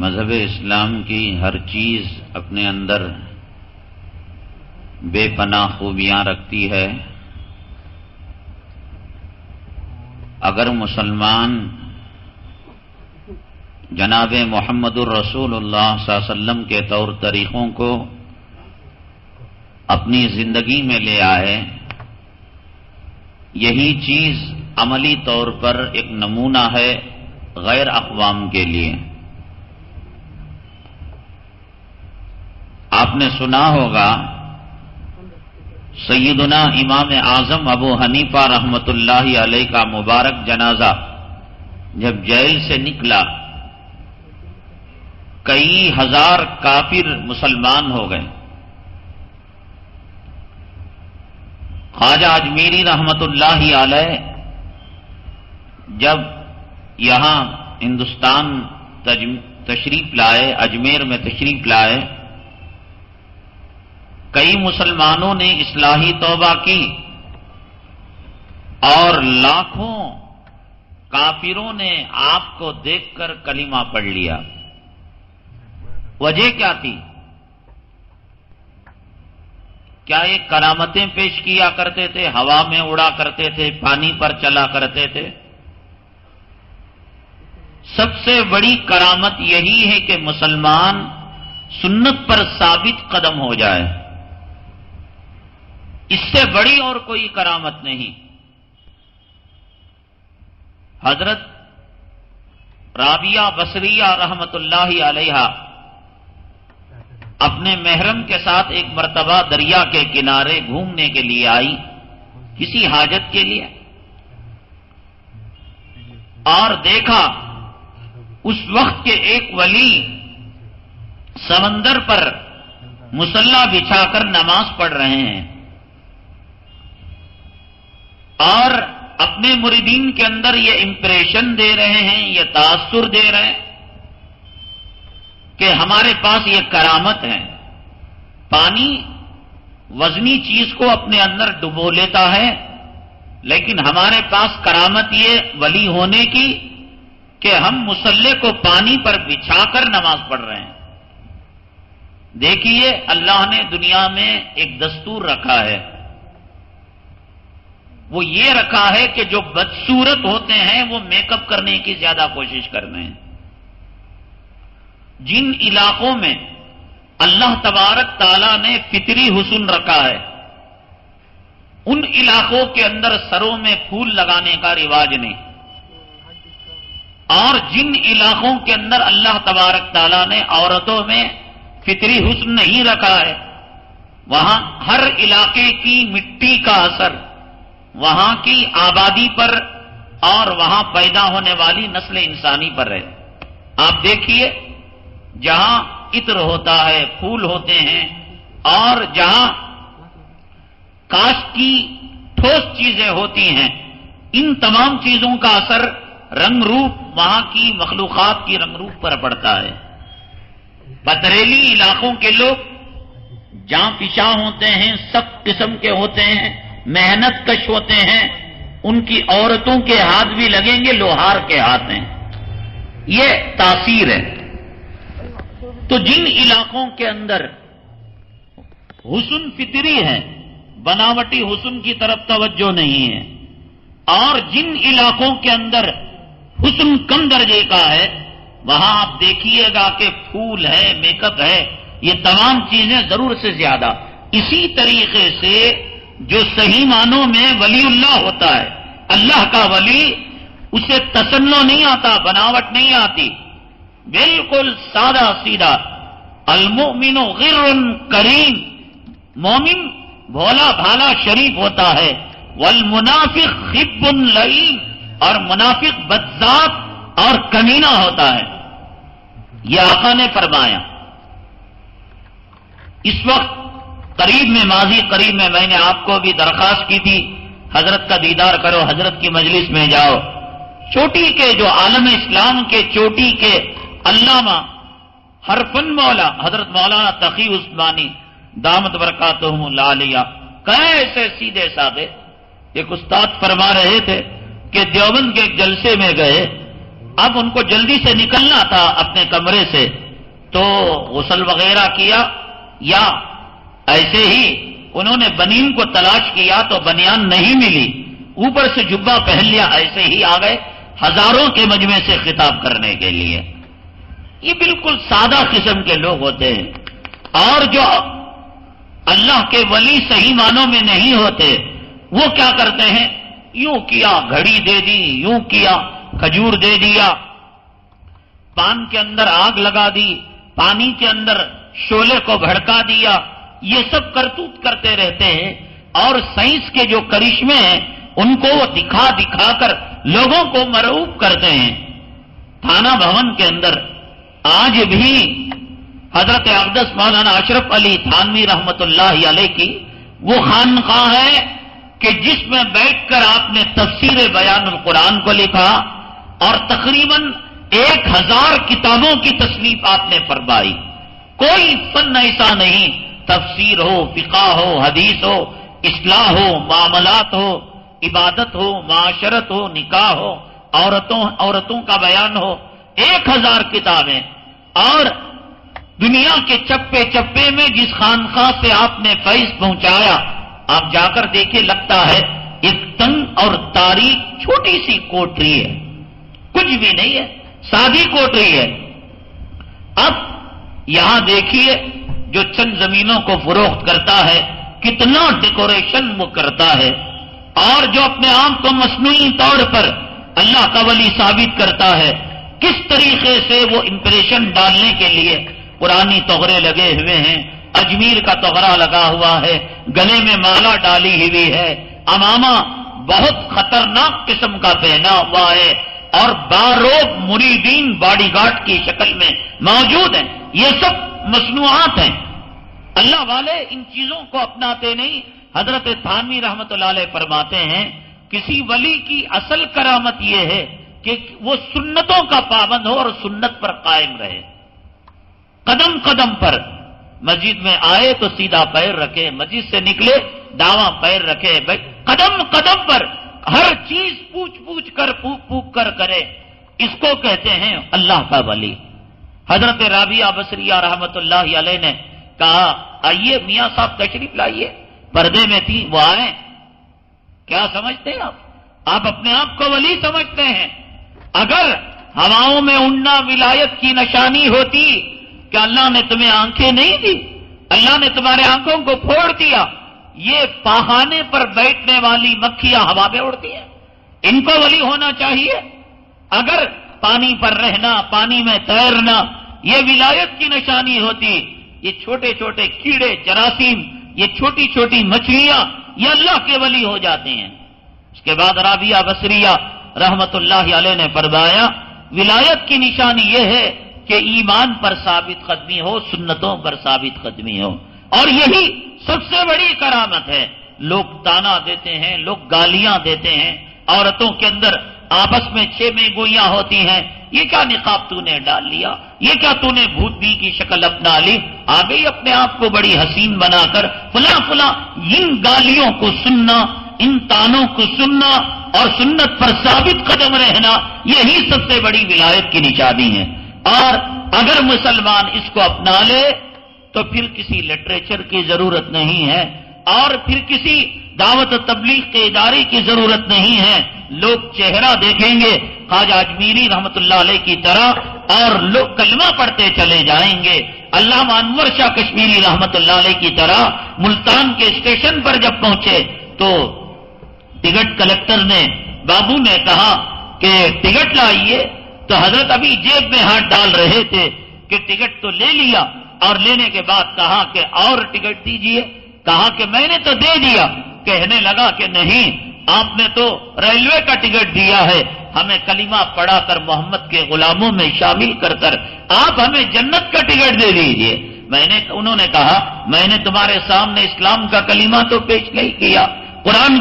مذہب اسلام کی ہر چیز اپنے اندر بے پناہ خوبیاں رکھتی ہے. اگر مسلمان جناب محمد الرسول اللہ صلی اللہ علیہ وسلم کے طور طریقوں کو اپنی زندگی میں لے آئے، یہی چیز عملی طور پر ایک نمونہ ہے غیر اقوام کے لیے. آپ نے سنا ہوگا سیدنا امام اعظم ابو حنیفہ رحمۃ اللہ علیہ کا مبارک جنازہ جب جیل سے نکلا، کئی ہزار کافر مسلمان ہو گئے. خواجہ اجمیری رحمۃ اللہ علیہ جب یہاں ہندوستان تشریف لائے، اجمیر میں تشریف لائے، کئی مسلمانوں نے اصلاحی توبہ کی اور لاکھوں کافروں نے آپ کو دیکھ کر کلمہ پڑھ لیا. وجہ کیا تھی؟ کیا یہ کرامتیں پیش کیا کرتے تھے، ہوا میں اڑا کرتے تھے، پانی پر چلا کرتے تھے؟ سب سے بڑی کرامت یہی ہے کہ مسلمان سنت پر ثابت قدم ہو جائے. اس سے بڑی اور کوئی کرامت نہیں. حضرت رابعہ بصریہ رحمت اللہ علیہا اپنے محرم کے ساتھ ایک مرتبہ دریا کے کنارے گھومنے کے لیے آئی، کسی حاجت کے لیے، اور دیکھا اس وقت کے ایک ولی سمندر پر مصلی بچھا کر نماز پڑھ رہے ہیں اور اپنے مریدین کے اندر یہ امپریشن دے رہے ہیں، یہ تاثر دے رہے ہیں کہ ہمارے پاس یہ کرامت ہے. پانی وزنی چیز کو اپنے اندر ڈبو لیتا ہے، لیکن ہمارے پاس کرامت یہ ولی ہونے کی کہ ہم مصلی کو پانی پر بچھا کر نماز پڑھ رہے ہیں. دیکھیے اللہ نے دنیا میں ایک دستور رکھا ہے، وہ یہ رکھا ہے کہ جو بدصورت ہوتے ہیں وہ میک اپ کرنے کی زیادہ کوشش کرتے ہیں. جن علاقوں میں اللہ تبارک تعالیٰ نے فطری حسن رکھا ہے، ان علاقوں کے اندر سروں میں پھول لگانے کا رواج نہیں، اور جن علاقوں کے اندر اللہ تبارک تعالیٰ نے عورتوں میں فطری حسن نہیں رکھا ہے، وہاں ہر علاقے کی مٹی کا اثر وہاں کی آبادی پر اور وہاں پیدا ہونے والی نسل انسانی پر ہے. آپ دیکھیے جہاں عطر ہوتا ہے، پھول ہوتے ہیں، اور جہاں کاشت کی ٹھوس چیزیں ہوتی ہیں، ان تمام چیزوں کا اثر رنگ روپ وہاں کی مخلوقات کی رنگ روپ پر پڑتا ہے. پتریلی علاقوں کے لوگ جاں پیشاں ہوتے ہیں، سخت قسم کے ہوتے ہیں، محنت کش ہوتے ہیں، ان کی عورتوں کے ہاتھ بھی لگیں گے لوہار کے ہاتھ ہیں. یہ تاثیر ہے. تو جن علاقوں کے اندر حسن فطری ہے، بناوٹی حسن کی طرف توجہ نہیں ہے، اور جن علاقوں کے اندر حسن کم درجے کا ہے، وہاں آپ دیکھیے گا کہ پھول ہے، میک اپ ہے، یہ تمام چیزیں ضرور سے زیادہ. اسی طریقے سے جو صحیح معنوں میں ولی اللہ ہوتا ہے، اللہ کا ولی، اسے تسنع نہیں آتا، بناوٹ نہیں آتی، بالکل سادہ سیدھا. المؤمن غر کریم، مومن بھولا بھالا شریف ہوتا ہے. والمنافق خب لئیم، اور منافق بدذات اور کمینہ ہوتا ہے. یہ آقا نے فرمایا. اس وقت قریب میں، ماضی قریب میں نے آپ کو بھی درخواست کی تھی حضرت کا دیدار کرو، حضرت کی مجلس میں جاؤ. چوٹی کے جو عالم اسلام کے چوٹی کے علامہ حرفن مولا حضرت مولانا تقی عثمانی دامت برکاتہم العالیہ، کیسے سیدھے سادے. ایک استاد فرما رہے تھے کہ دیوبند کے ایک جلسے میں گئے اب ان کو جلدی سے نکلنا تھا اپنے کمرے سے، تو غسل وغیرہ کیا یا ایسے ہی انہوں نے بنین کو تلاش کیا تو بنیان نہیں ملی، اوپر سے جبہ پہن لیا، ایسے ہی آ گئے ہزاروں کے مجمع سے خطاب کرنے کے لیے۔ یہ بالکل سادہ قسم کے لوگ ہوتے ہیں، اور جو اللہ کے ولی صحیح معنوں میں نہیں ہوتے وہ کیا کرتے ہیں، یوں کیا گھڑی دے دی، یوں کیا کھجور دے دیا، پان کے اندر آگ لگا دی، پانی کے اندر شعلے کو بھڑکا دیا، یہ سب کرتوت کرتے رہتے ہیں، اور سائنس کے جو کرشمے ہیں ان کو وہ دکھا دکھا کر لوگوں کو مرعوب کرتے ہیں۔ تھانہ بھون کے اندر آج بھی حضرت اقدس مولانا اشرف علی تھانوی رحمت اللہ علیہ کی وہ خانقاہ ہے کہ جس میں بیٹھ کر آپ نے تفسیر بیان القرآن کو لکھا، اور تقریباً 1000 کتابوں کی تصنیف آپ نے فرمائی۔ کوئی فن ایسا نہیں، تفسیر ہو، فقہ ہو، حدیث ہو، اصلاح ہو، معاملات ہو، عبادت ہو، معاشرت ہو، نکاح ہو، عورتوں کا بیان ہو، 1000 کتابیں۔ اور دنیا کے چپے چپے میں جس خانقاہ سے آپ نے فیض پہنچایا، آپ جا کر دیکھیں، لگتا ہے ایک تنگ اور تاریک چھوٹی سی کوٹری ہے، کچھ بھی نہیں ہے، سادی کوٹری ہے۔ اب یہاں دیکھیے جو چند زمینوں کو فروخت کرتا ہے کتنا ڈیکوریشن وہ کرتا ہے، اور جو اپنے آپ کو مصنوعی طور پر اللہ کا ولی ثابت کرتا ہے، کس طریقے سے وہ امپریشن ڈالنے کے لیے پرانی تغرے لگے ہوئے ہیں، اجمیر کا تغرا لگا ہوا ہے، گلے میں مالا ڈالی ہوئی ہے، امامہ بہت خطرناک قسم کا پہنا ہوا ہے، اور باروب مریدین باڈی گارڈ کی شکل میں موجود ہیں۔ یہ سب مصنوعات ہیں، اللہ والے ان چیزوں کو اپناتے نہیں۔ حضرت تھانوی رحمت اللہ علیہ فرماتے ہیں کسی ولی کی اصل کرامت یہ ہے کہ وہ سنتوں کا پابند ہو اور سنت پر قائم رہے، قدم قدم پر، مسجد میں آئے تو سیدھا پیر رکھے، مسجد سے نکلے داواں پیر رکھے، قدم قدم پر ہر چیز پوچھ پوچھ کر پوک پوک کر کرے، اس کو کہتے ہیں اللہ کا ولی۔ حضرت رابعہ بصریہ رحمت اللہ علیہ نے کہا آئیے میاں صاحب تشریف لائیے، پردے میں تھی وہ آئے، کیا سمجھتے ہیں آپ اپنے آپ کو ولی سمجھتے ہیں؟ اگر ہواؤں میں اڑنا ولایت کی نشانی ہوتی، کہ اللہ نے تمہیں آنکھیں نہیں دی، اللہ نے تمہارے آنکھوں کو پھوڑ دیا، یہ پاخانے پر بیٹھنے والی مکھیاں ہوا میں اڑتی ہیں، ان کو ولی ہونا چاہیے۔ اگر پانی پر رہنا، پانی میں تیرنا یہ ولایت کی نشانی ہوتی، یہ چھوٹے چھوٹے کیڑے جراثیم، یہ چھوٹی چھوٹی مچھلیاں، یہ اللہ کے ولی ہو جاتے ہیں۔ اس کے بعد رابعہ بصریہ رحمت اللہ علیہ نے فرمایا ولایت کی نشانی یہ ہے کہ ایمان پر ثابت قدمی ہو، سنتوں پر ثابت قدمی ہو، اور یہی سب سے بڑی کرامت ہے۔ لوگ تانا دیتے ہیں، لوگ گالیاں دیتے ہیں، عورتوں کے اندر آپس میں 6 میں گوئیاں ہوتی ہیں، یہ کیا نقاب تو نے ڈال لیا، یہ کیا تو نے بھوت بھی کی شکل اپنا لی، آ گئی اپنے آپ کو بڑی حسین بنا کر، فلاں فلاں۔ ان گالیوں کو سننا، ان تانوں کو سننا اور سنت پر ثابت قدم رہنا، یہی سب سے بڑی ولایت کی نشانی ہے۔ اور اگر مسلمان اس کو اپنا لے تو پھر کسی لٹریچر کی ضرورت نہیں ہے، اور پھر کسی دعوت و تبلیغ کے ادارے کی ضرورت نہیں ہے۔ لوگ چہرہ دیکھیں گے خواجہ اجمیری رحمت اللہ علیہ کی طرح، اور لوگ کلمہ پڑھتے چلے جائیں گے۔ علامہ انور شاہ کشمیری رحمت اللہ علیہ کی طرح ملتان کے اسٹیشن پر جب پہنچے تو ٹکٹ کلیکٹر نے، بابو نے کہا کہ ٹکٹ لائیے، تو حضرت ابھی جیب میں ہاتھ ڈال رہے تھے کہ ٹکٹ تو لے لیا، اور لینے کے بعد کہا کہ اور ٹکٹ دیجئے، کہا کہ میں نے تو دے دیا، کہنے لگا کہ نہیں، آپ نے تو ریلوے کا ٹکٹ دیا ہے، ہمیں کلمہ پڑھا کر محمد کے غلاموں میں شامل کر کر آپ ہمیں جنت کا ٹکٹ دے دیجئے۔ انہوں نے کہا میں نے تمہارے سامنے اسلام کا کلمہ تو پیش نہیں کیا، قرآن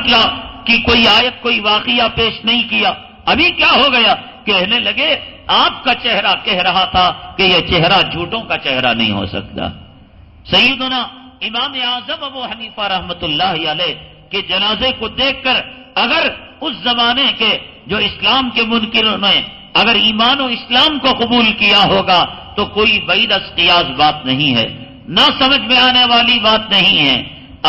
کی کوئی آیت کوئی واقعہ پیش نہیں کیا، ابھی کیا ہو گیا؟ کہنے لگے آپ کا چہرہ کہہ رہا تھا کہ یہ چہرہ جھوٹوں کا چہرہ نہیں ہو سکتا۔ سیدنا امام اعظم ابو حنیفہ رحمت اللہ علیہ کے جنازے کو دیکھ کر اگر اس زمانے کے جو اسلام کے منکروں نے اگر ایمان و اسلام کو قبول کیا ہوگا تو کوئی بعید از قیاس بات نہیں ہے، نہ سمجھ میں آنے والی بات نہیں ہے۔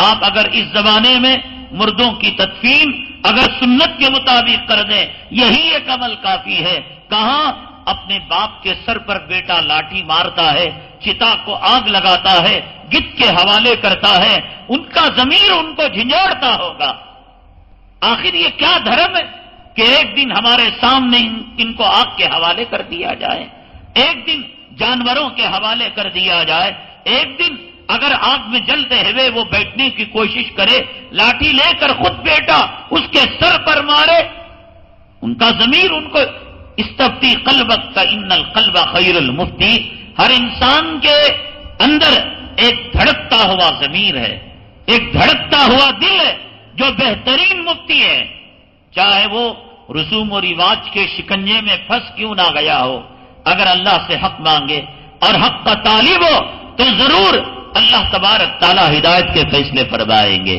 آپ اگر اس زمانے میں مردوں کی تدفین اگر سنت کے مطابق کر دیں، یہی ایک عمل کافی ہے۔ کہاں اپنے باپ کے سر پر بیٹا لاٹھی مارتا ہے، چتا کو آگ لگاتا ہے، گت کے حوالے کرتا ہے، ان کا ضمیر ان کو جھنجھوڑتا ہوگا۔ آخر یہ کیا دھرم ہے کہ ایک دن ہمارے سامنے ان کو آگ کے حوالے کر دیا جائے، ایک دن جانوروں کے حوالے کر دیا جائے، ایک دن اگر آگ میں جلتے ہوئے وہ بیٹھنے کی کوشش کرے، لاٹھی لے کر خود بیٹا اس کے سر پر مارے، ان کا ضمیر ان کو استفتی قلبک کا ان القلب خیر المفتی۔ ہر انسان کے اندر ایک دھڑکتا ہوا ضمیر ہے، ایک دھڑکتا ہوا دل ہے جو بہترین مفتی ہے، چاہے وہ رسوم و رواج کے شکنجے میں پھنس کیوں نہ گیا ہو۔ اگر اللہ سے حق مانگے اور حق کا طالب ہو تو ضرور اللہ تبارک تعالی ہدایت کے فیصلے فرمائیں گے۔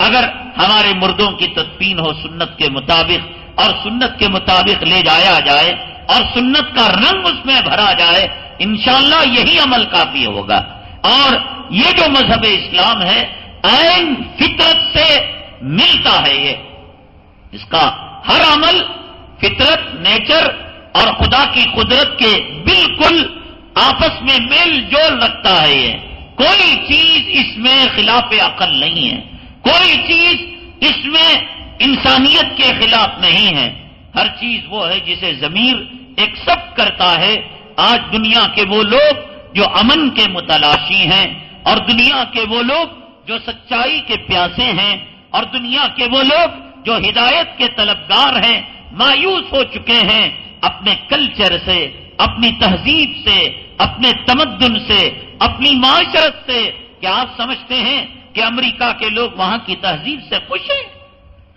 اگر ہمارے مردوں کی تدفین ہو سنت کے مطابق اور سنت کے مطابق لے جایا جائے اور سنت کا رنگ اس میں بھرا جائے، انشاءاللہ یہی عمل کافی ہوگا۔ اور یہ جو مذہب اسلام ہے عین فطرت سے ملتا ہے، یہ اس کا ہر عمل فطرت، نیچر اور خدا کی قدرت کے بالکل آپس میں میل جول رکھتا ہے۔ یہ کوئی چیز اس میں خلاف عقل نہیں ہے، کوئی چیز اس میں انسانیت کے خلاف نہیں ہے۔ ہر چیز وہ ہے جسے ضمیر ایکسپٹ کرتا ہے۔ آج دنیا کے وہ لوگ جو امن کے متلاشی ہیں، اور دنیا کے وہ لوگ جو سچائی کے پیاسے ہیں، اور دنیا کے وہ لوگ جو ہدایت کے طلبگار ہیں، مایوس ہو چکے ہیں اپنے کلچر سے، اپنی تہذیب سے، اپنے تمدن سے، اپنی معاشرت سے۔ کیا آپ سمجھتے ہیں کہ امریکہ کے لوگ وہاں کی تہذیب سے خوش ہیں؟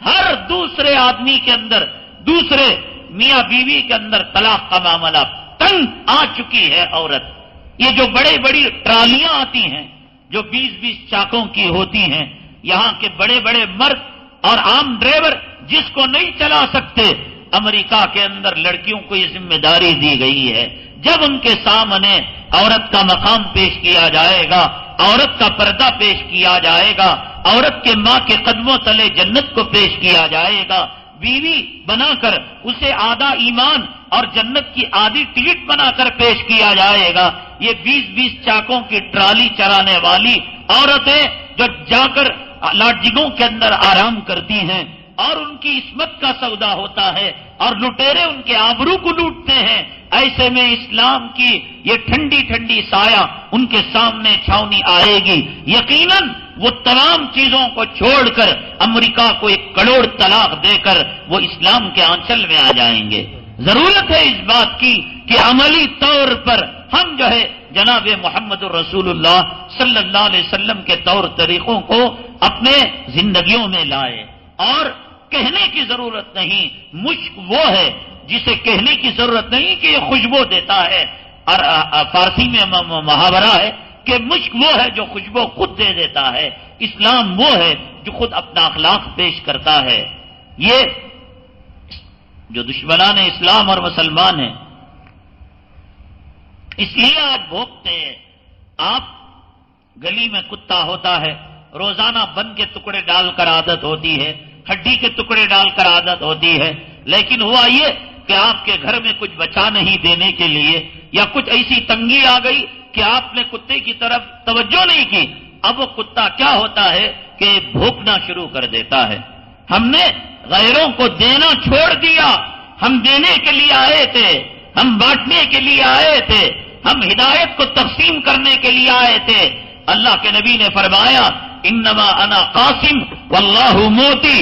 ہر دوسرے آدمی کے اندر، دوسرے میاں بیوی کے اندر طلاق کا معاملہ تنگ آ چکی ہے عورت۔ یہ جو بڑی ٹرالیاں آتی ہیں جو 20-20 چاکوں کی ہوتی ہیں، یہاں کے بڑے بڑے مرد اور عام ڈرائیور جس کو نہیں چلا سکتے، امریکہ کے اندر لڑکیوں کو یہ ذمہ داری دی گئی ہے۔ جب ان کے سامنے عورت کا مقام پیش کیا جائے گا، عورت کا پردہ پیش کیا جائے گا، عورت کے ماں کے قدموں تلے جنت کو پیش کیا جائے گا، بیوی بنا کر اسے آدھا ایمان اور جنت کی آدھی ٹکٹ بنا کر پیش کیا جائے گا۔ یہ 20-20 چاکوں کی ٹرالی چلانے والی عورتیں جو جا کر لاڈجگوں کے اندر آرام کرتی ہیں اور ان کی عصمت کا سودا ہوتا ہے اور لٹیرے ان کے آبرو کو لوٹتے ہیں، ایسے میں اسلام کی یہ ٹھنڈی ٹھنڈی سایہ ان کے سامنے چھاونی آئے گی۔ یقیناً وہ تمام چیزوں کو چھوڑ کر امریکہ کو 1 کروڑ طلاق دے کر وہ اسلام کے آنچل میں آ جائیں گے۔ ضرورت ہے اس بات کی کہ عملی طور پر ہم جو ہے جناب محمد رسول اللہ صلی اللہ علیہ وسلم کے طور طریقوں کو اپنے زندگیوں میں لائے۔ اور کہنے کی ضرورت نہیں، مشک وہ ہے جسے کہنے کی ضرورت نہیں کہ یہ خوشبو دیتا ہے، اور فارسی میں محاورہ ہے کہ مشک وہ ہے جو خوشبو خود دے دیتا ہے، اسلام وہ ہے جو خود اپنا اخلاق پیش کرتا ہے۔ یہ جو دشمنان اسلام اور مسلمان ہیں اس لیے آج بھوکتے ہیں۔ آپ گلی میں کتا ہوتا ہے، روزانہ بن کے ٹکڑے ڈال کر عادت ہوتی ہے، ہڈی کے ٹکڑے ڈال کر عادت ہوتی ہے، لیکن ہوا یہ کہ آپ کے گھر میں کچھ بچا نہیں دینے کے لیے یا کچھ ایسی تنگی آ گئی کہ آپ نے کتے کی طرف توجہ نہیں کی، اب وہ کتا کیا ہوتا ہے کہ بھوکنا شروع کر دیتا ہے۔ ہم نے غیروں کو دینا چھوڑ دیا، ہم دینے کے لیے آئے تھے، ہم بانٹنے کے لیے آئے تھے، ہم ہدایت کو تقسیم کرنے کے لیے آئے تھے۔ اللہ کے نبی نے فرمایا انما انا قاسم واللہ موتی،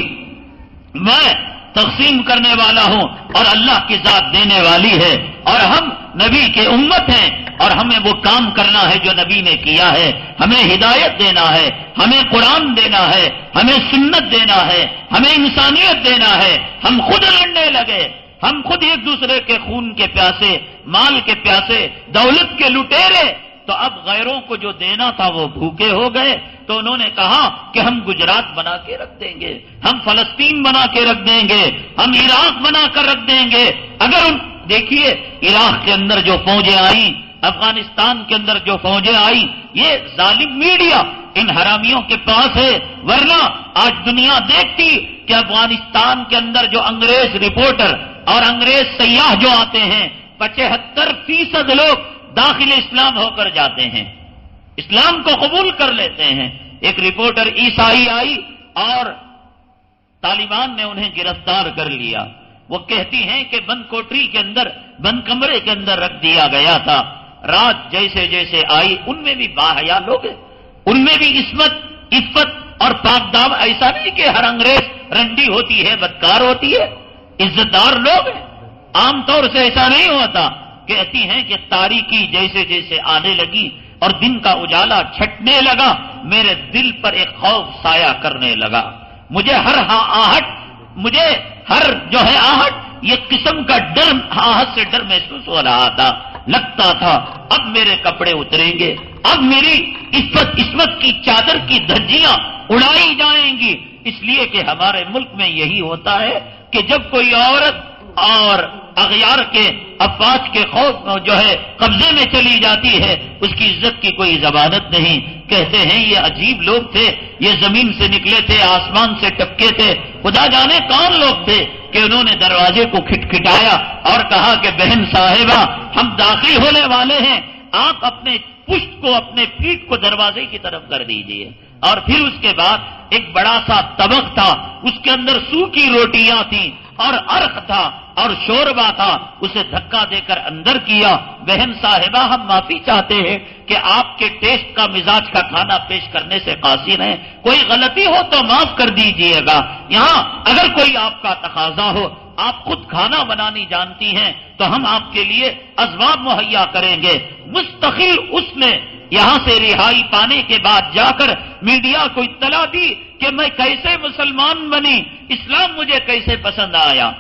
میں تقسیم کرنے والا ہوں اور اللہ کی ذات دینے والی ہے، اور ہم نبی کے امت ہیں اور ہمیں وہ کام کرنا ہے جو نبی نے کیا ہے۔ ہمیں ہدایت دینا ہے، ہمیں قرآن دینا ہے، ہمیں سنت دینا ہے، ہمیں انسانیت دینا ہے۔ ہم خود لڑنے لگے، ہم خود ایک دوسرے کے خون کے پیاسے، مال کے پیاسے، دولت کے لٹیرے، تو اب غیروں کو جو دینا تھا وہ بھوکے ہو گئے۔ تو انہوں نے کہا کہ ہم گجرات بنا کے رکھ دیں گے، ہم فلسطین بنا کے رکھ دیں گے، ہم عراق بنا کر رکھ دیں گے، اگر دیکھیے عراق کے اندر جو فوجیں آئیں، افغانستان کے اندر جو فوجیں آئیں، یہ ظالم میڈیا ان حرامیوں کے پاس ہے، ورنہ آج دنیا دیکھتی کہ افغانستان کے اندر جو انگریز رپورٹر اور انگریز سیاح جو آتے ہیں 75% لوگ داخل اسلام ہو کر جاتے ہیں، اسلام کو قبول کر لیتے ہیں۔ ایک رپورٹر عیسائی آئی اور طالبان نے انہیں گرفتار کر لیا۔ وہ کہتی ہیں کہ بند کوٹری کے اندر، بند کمرے کے اندر رکھ دیا گیا تھا۔ رات جیسے جیسے آئی ان میں بھی باحیا لوگ ہیں، ان میں بھی عفت اور پاک دام، ایسا نہیں کہ ہر انگریز رنڈی ہوتی ہے، بدکار ہوتی ہے، عزت دار لوگ ہیں۔ عام طور سے ایسا نہیں ہوتا۔ کہتی ہیں کہ تاریکی جیسے جیسے آنے لگی اور دن کا اجالا چھٹنے لگا، میرے دل پر ایک خوف سایہ کرنے لگا۔ مجھے ہر آہٹ یہ قسم کا ڈر، آہٹ سے ڈر محسوس ہو رہا تھا۔ لگتا تھا اب میرے کپڑے اتریں گے، اب میری عصمت کی چادر کی دھجیاں اڑائی جائیں گی۔ اس لیے کہ ہمارے ملک میں یہی ہوتا ہے کہ جب کوئی عورت اور اغیار کے افواج کے خوف جو ہے قبضے میں چلی جاتی ہے، اس کی عزت کی کوئی ضمانت نہیں۔ کہتے ہیں یہ عجیب لوگ تھے، یہ زمین سے نکلے تھے، آسمان سے ٹپکے تھے، خدا جانے کون لوگ تھے کہ انہوں نے دروازے کو کھٹکھٹایا اور کہا کہ بہن صاحبہ ہم داخل ہونے والے ہیں، آپ اپنے پشت کو، اپنے پیٹھ کو دروازے کی طرف کر دیجئے۔ اور پھر اس کے بعد ایک بڑا سا طبق تھا، اس کے اندر سوکھی روٹیاں تھیں اور عرق تھا اور شوربا تھا، اسے دھکا دے کر اندر کیا۔ بہن صاحبہ ہم معافی چاہتے ہیں کہ آپ کے ٹیسٹ کا مزاج کا کھانا پیش کرنے سے قاصر ہیں، کوئی غلطی ہو تو معاف کر دیجئے گا۔ یہاں اگر کوئی آپ کا تقاضا ہو، آپ خود کھانا بنانی جانتی ہیں تو ہم آپ کے لیے اسباب مہیا کریں گے۔ مستقل اس نے یہاں سے رہائی پانے کے بعد جا کر میڈیا کو اطلاع دی کہ میں کیسے مسلمان بنی، اسلام مجھے کیسے پسند آیا۔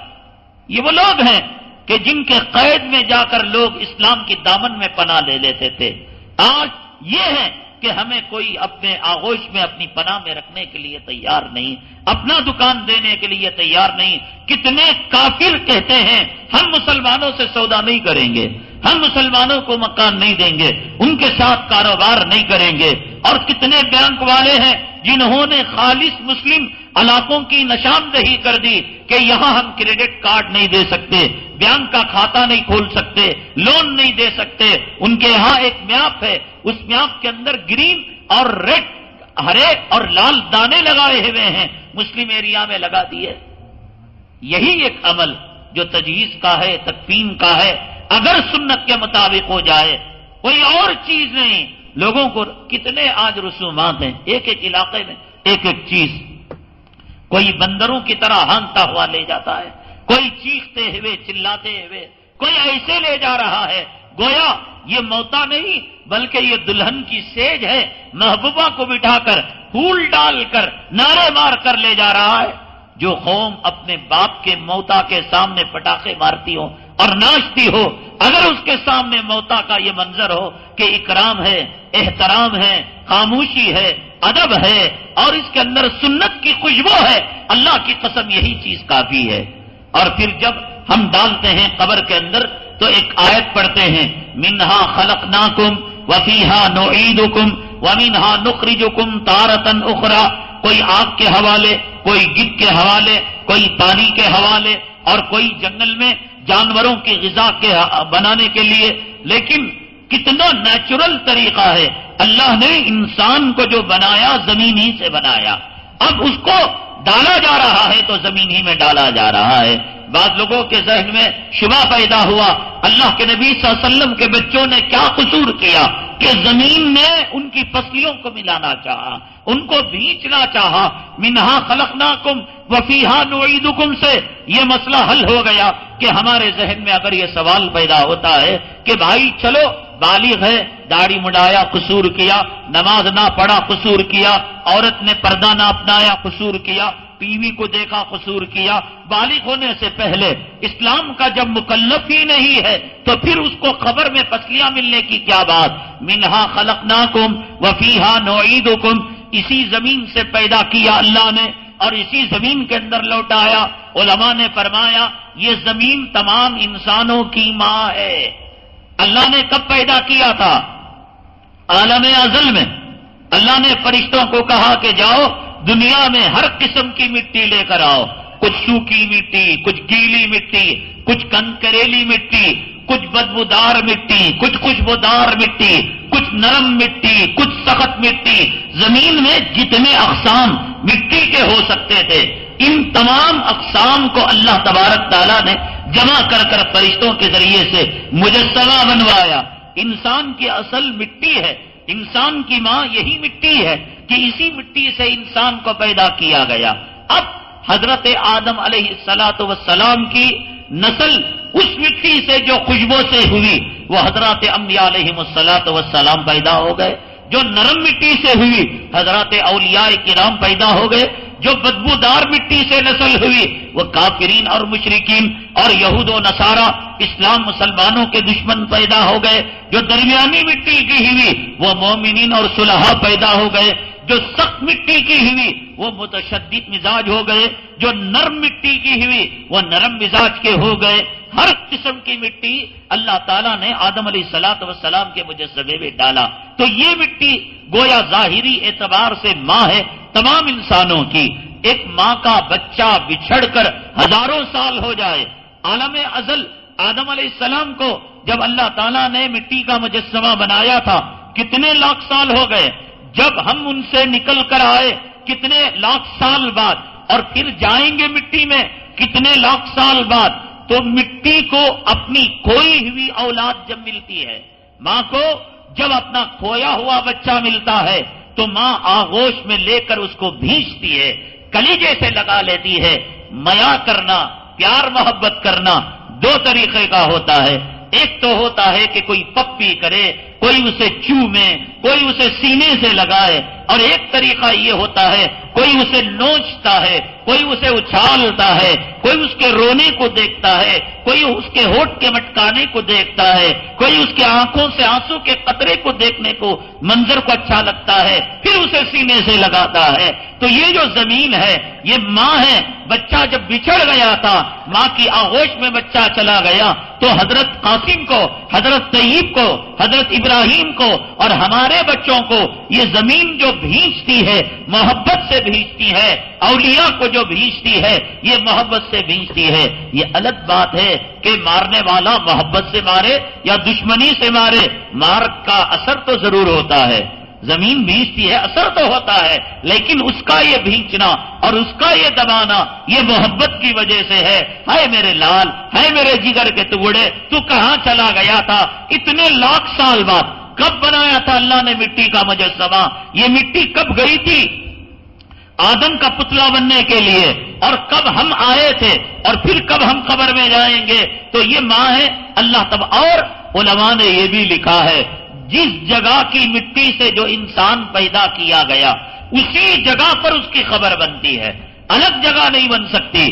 یہ وہ لوگ ہیں کہ جن کے قید میں جا کر لوگ اسلام کی دامن میں پناہ لے لیتے تھے۔ آج یہ ہے کہ ہمیں کوئی اپنے آغوش میں، اپنی پناہ میں رکھنے کے لیے تیار نہیں، اپنا دکان دینے کے لیے تیار نہیں۔ کتنے کافر کہتے ہیں ہم مسلمانوں سے سودا نہیں کریں گے، ہم مسلمانوں کو مکان نہیں دیں گے، ان کے ساتھ کاروبار نہیں کریں گے۔ اور کتنے بینک والے ہیں جنہوں نے خالص مسلم علاقوں کی نشاندہی کر دی کہ یہاں ہم کریڈٹ کارڈ نہیں دے سکتے، بینک کا کھاتہ نہیں کھول سکتے، لون نہیں دے سکتے۔ ان کے یہاں ایک میپ ہے، اس میپ کے اندر گرین اور ریڈ، ہرے اور لال دانے لگائے ہوئے ہیں، مسلم ایریا میں لگا دیے۔ یہی ایک عمل جو تجہیز کا ہے، تکفین کا ہے، اگر سنت کے مطابق ہو جائے، کوئی اور چیز نہیں۔ لوگوں کو کتنے آج رسومات ہیں، ایک ایک علاقے میں ایک ایک چیز، کوئی بندروں کی طرح ہانکتا ہوا لے جاتا ہے، کوئی چیختے ہوئے چلاتے ہوئے، کوئی ایسے لے جا رہا ہے گویا یہ موتا نہیں بلکہ یہ دلہن کی سیج ہے، محبوبہ کو بٹھا کر پھول ڈال کر نعرے مار کر لے جا رہا ہے۔ جو قوم اپنے باپ کے موتا کے سامنے پٹاخے مارتی ہو اور ناچتی ہو، اگر اس کے سامنے موتا کا یہ منظر ہو کہ اکرام ہے، احترام ہے، خاموشی ہے، ادب ہے اور اس کے اندر سنت کی خوشبو ہے، اللہ کی قسم یہی چیز کافی ہے۔ اور پھر جب ہم ڈالتے ہیں قبر کے اندر تو ایک آیت پڑھتے ہیں، منہا خلقناکم وفیہا نعیدکم ومنہا نخرجکم تارۃ اخری۔ کوئی آگ کے حوالے، کوئی گد کے حوالے، کوئی پانی کے حوالے اور کوئی جنگل میں جانوروں کی غذا کے بنانے کے لیے۔ لیکن کتنا نیچرل طریقہ ہے، اللہ نے انسان کو جو بنایا زمین ہی سے بنایا، اب اس کو ڈالا جا رہا ہے تو زمین ہی میں ڈالا جا رہا ہے۔ بعض لوگوں کے ذہن میں شبہ پیدا ہوا، اللہ کے نبی صلی اللہ علیہ وسلم کے بچوں نے کیا قصور کیا کہ زمین نے ان کی فصلیوں کو ملانا چاہا، ان کو بھینچنا چاہا۔ منہا خلقناکم وفیہا نعیدکم سے یہ مسئلہ حل ہو گیا کہ ہمارے ذہن میں اگر یہ سوال پیدا ہوتا ہے کہ بھائی چلو بالغ ہے، داڑھی مڈایا قصور کیا، نماز نہ پڑھا قصور کیا، عورت نے پردہ نہ اپنایا قصور کیا، ٹی وی کو دیکھا قصور کیا، بالغ ہونے سے پہلے اسلام کا جب مکلف ہی نہیں ہے تو پھر اس کو قبر میں پسلیاں ملنے کی کیا بات؟ منہا خلقناکم وفیہا نعیدکم، اسی زمین سے پیدا کیا اللہ نے، اور اسی زمین کے اندر لوٹایا۔ علماء نے فرمایا یہ زمین تمام انسانوں کی ماں ہے۔ اللہ نے کب پیدا کیا تھا؟ عالم ازل میں۔ اللہ نے فرشتوں کو کہا کہ جاؤ دنیا میں ہر قسم کی مٹی لے کر آؤ، کچھ سوکھی مٹی، کچھ گیلی مٹی، کچھ کنکریلی مٹی، کچھ بدبودار مٹی، کچھ خوشبودار مٹی، کچھ نرم مٹی، کچھ سخت مٹی۔ زمین میں جتنے اقسام مٹی کے ہو سکتے تھے ان تمام اقسام کو اللہ تبارک تعالیٰ نے جمع کر کر فرشتوں کے ذریعے سے مجسمہ بنوایا۔ انسان کی اصل مٹی ہے، انسان کی ماں یہی مٹی ہے کہ اسی مٹی سے انسان کو پیدا کیا گیا۔ اب حضرت آدم علیہ السلام کی نسل اس مٹی سے جو خوشبو سے ہوئی وہ حضرات انبیاء علیہم السلام پیدا ہو گئے، جو نرم مٹی سے ہوئی حضرات اولیاء کرام پیدا ہو گئے، جو بدبودار مٹی سے نسل ہوئی وہ کافرین اور مشرکین اور یہود و نصارہ اسلام مسلمانوں کے دشمن پیدا ہو گئے، جو درمیانی مٹی کی ہوئی وہ مومنین اور صلحاء پیدا ہو گئے، جو سخت مٹی کی ہوئی وہ متشدد مزاج ہو گئے، جو نرم مٹی کی ہوئی وہ نرم مزاج کے ہو گئے۔ ہر قسم کی مٹی اللہ تعالیٰ نے آدم علیہ السلام کے مجسمے میں ڈالا۔ تو یہ مٹی گویا ظاہری اعتبار سے ماں ہے تمام انسانوں کی۔ ایک ماں کا بچہ بچھڑ کر ہزاروں سال ہو جائے، عالم ازل آدم علیہ السلام کو جب اللہ تعالیٰ نے مٹی کا مجسمہ بنایا تھا کتنے لاکھ سال ہو گئے، جب ہم ان سے نکل کر آئے کتنے لاکھ سال بعد، اور پھر جائیں گے مٹی میں کتنے لاکھ سال بعد۔ تو مٹی کو اپنی کھوئی ہوئی اولاد جب ملتی ہے، ماں کو جب اپنا کھویا ہوا بچہ ملتا ہے تو ماں آغوش میں لے کر اس کو بھینچتی ہے، کلیجے سے لگا لیتی ہے۔ میا کرنا، پیار محبت کرنا دو طریقے کا ہوتا ہے۔ ایک تو ہوتا ہے کہ کوئی پپی کرے، کوئی اسے چومے، کوئی اسے سینے سے لگائے، اور ایک طریقہ یہ ہوتا ہے کوئی اسے نوچتا ہے، کوئی اسے اچھالتا ہے، کوئی اس کے رونے کو دیکھتا ہے، کوئی اس کے ہونٹ کے مٹکانے کو دیکھتا ہے، کوئی اس کے آنکھوں سے آنسو کے قطرے کو دیکھنے کو منظر کو اچھا لگتا ہے، پھر اسے سینے سے لگاتا ہے۔ تو یہ جو زمین ہے یہ ماں ہے۔ بچہ جب بچھڑ گیا تھا، ماں کی آغوش میں بچہ چلا گیا، تو حضرت قاسم کو، حضرت طیب کو، حضرت ابراہیم کو اور ہمارے بچوں کو یہ زمین جو بھیجتی ہے محبت سے بھیجتی ہے، اولیاء کو جو بھیجتی ہے یہ محبت سے بھیجتی ہے۔ یہ الگ بات ہے کہ مارنے والا محبت سے مارے یا دشمنی سے مارے، مار کا اثر تو ضرور ہوتا ہے، زمین بھیجتی ہے اثر تو ہوتا ہے، لیکن اس کا یہ بھینچنا اور اس کا یہ دبانا یہ محبت کی وجہ سے ہے۔ ہے میرے لال، ہے میرے جگر کے ٹکڑے، تو کہاں چلا گیا تھا اتنے لاکھ سال بعد؟ کب بنایا تھا اللہ نے مٹی کا مجسمہ؟ یہ مٹی کب گئی تھی آدم کا پتلا بننے کے لیے، اور کب ہم آئے تھے، اور پھر کب ہم قبر میں جائیں گے؟ تو یہ ماں ہے اللہ تب۔ اور علماء نے یہ بھی لکھا ہے جس جگہ کی مٹی سے جو انسان پیدا کیا گیا اسی جگہ پر اس کی خبر بنتی ہے، الگ جگہ نہیں بن سکتی۔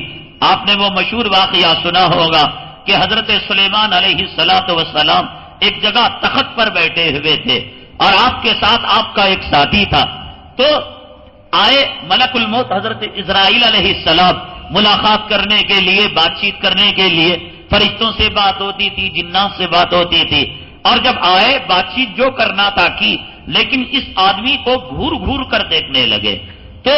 آپ نے وہ مشہور واقعہ سنا ہوگا کہ حضرت سلیمان علیہ السلام ایک جگہ تخت پر بیٹھے ہوئے تھے اور آپ کے ساتھ آپ کا ایک ساتھی تھا، تو آئے ملک الموت حضرت اسرائیل علیہ السلام ملاقات کرنے کے لیے، بات چیت کرنے کے لیے۔ فرشتوں سے بات ہوتی تھی، جنات سے بات ہوتی تھی، اور جب آئے بات چیت جو کرنا تھا کی، لیکن اس آدمی کو گھور گھور کر دیکھنے لگے۔ تو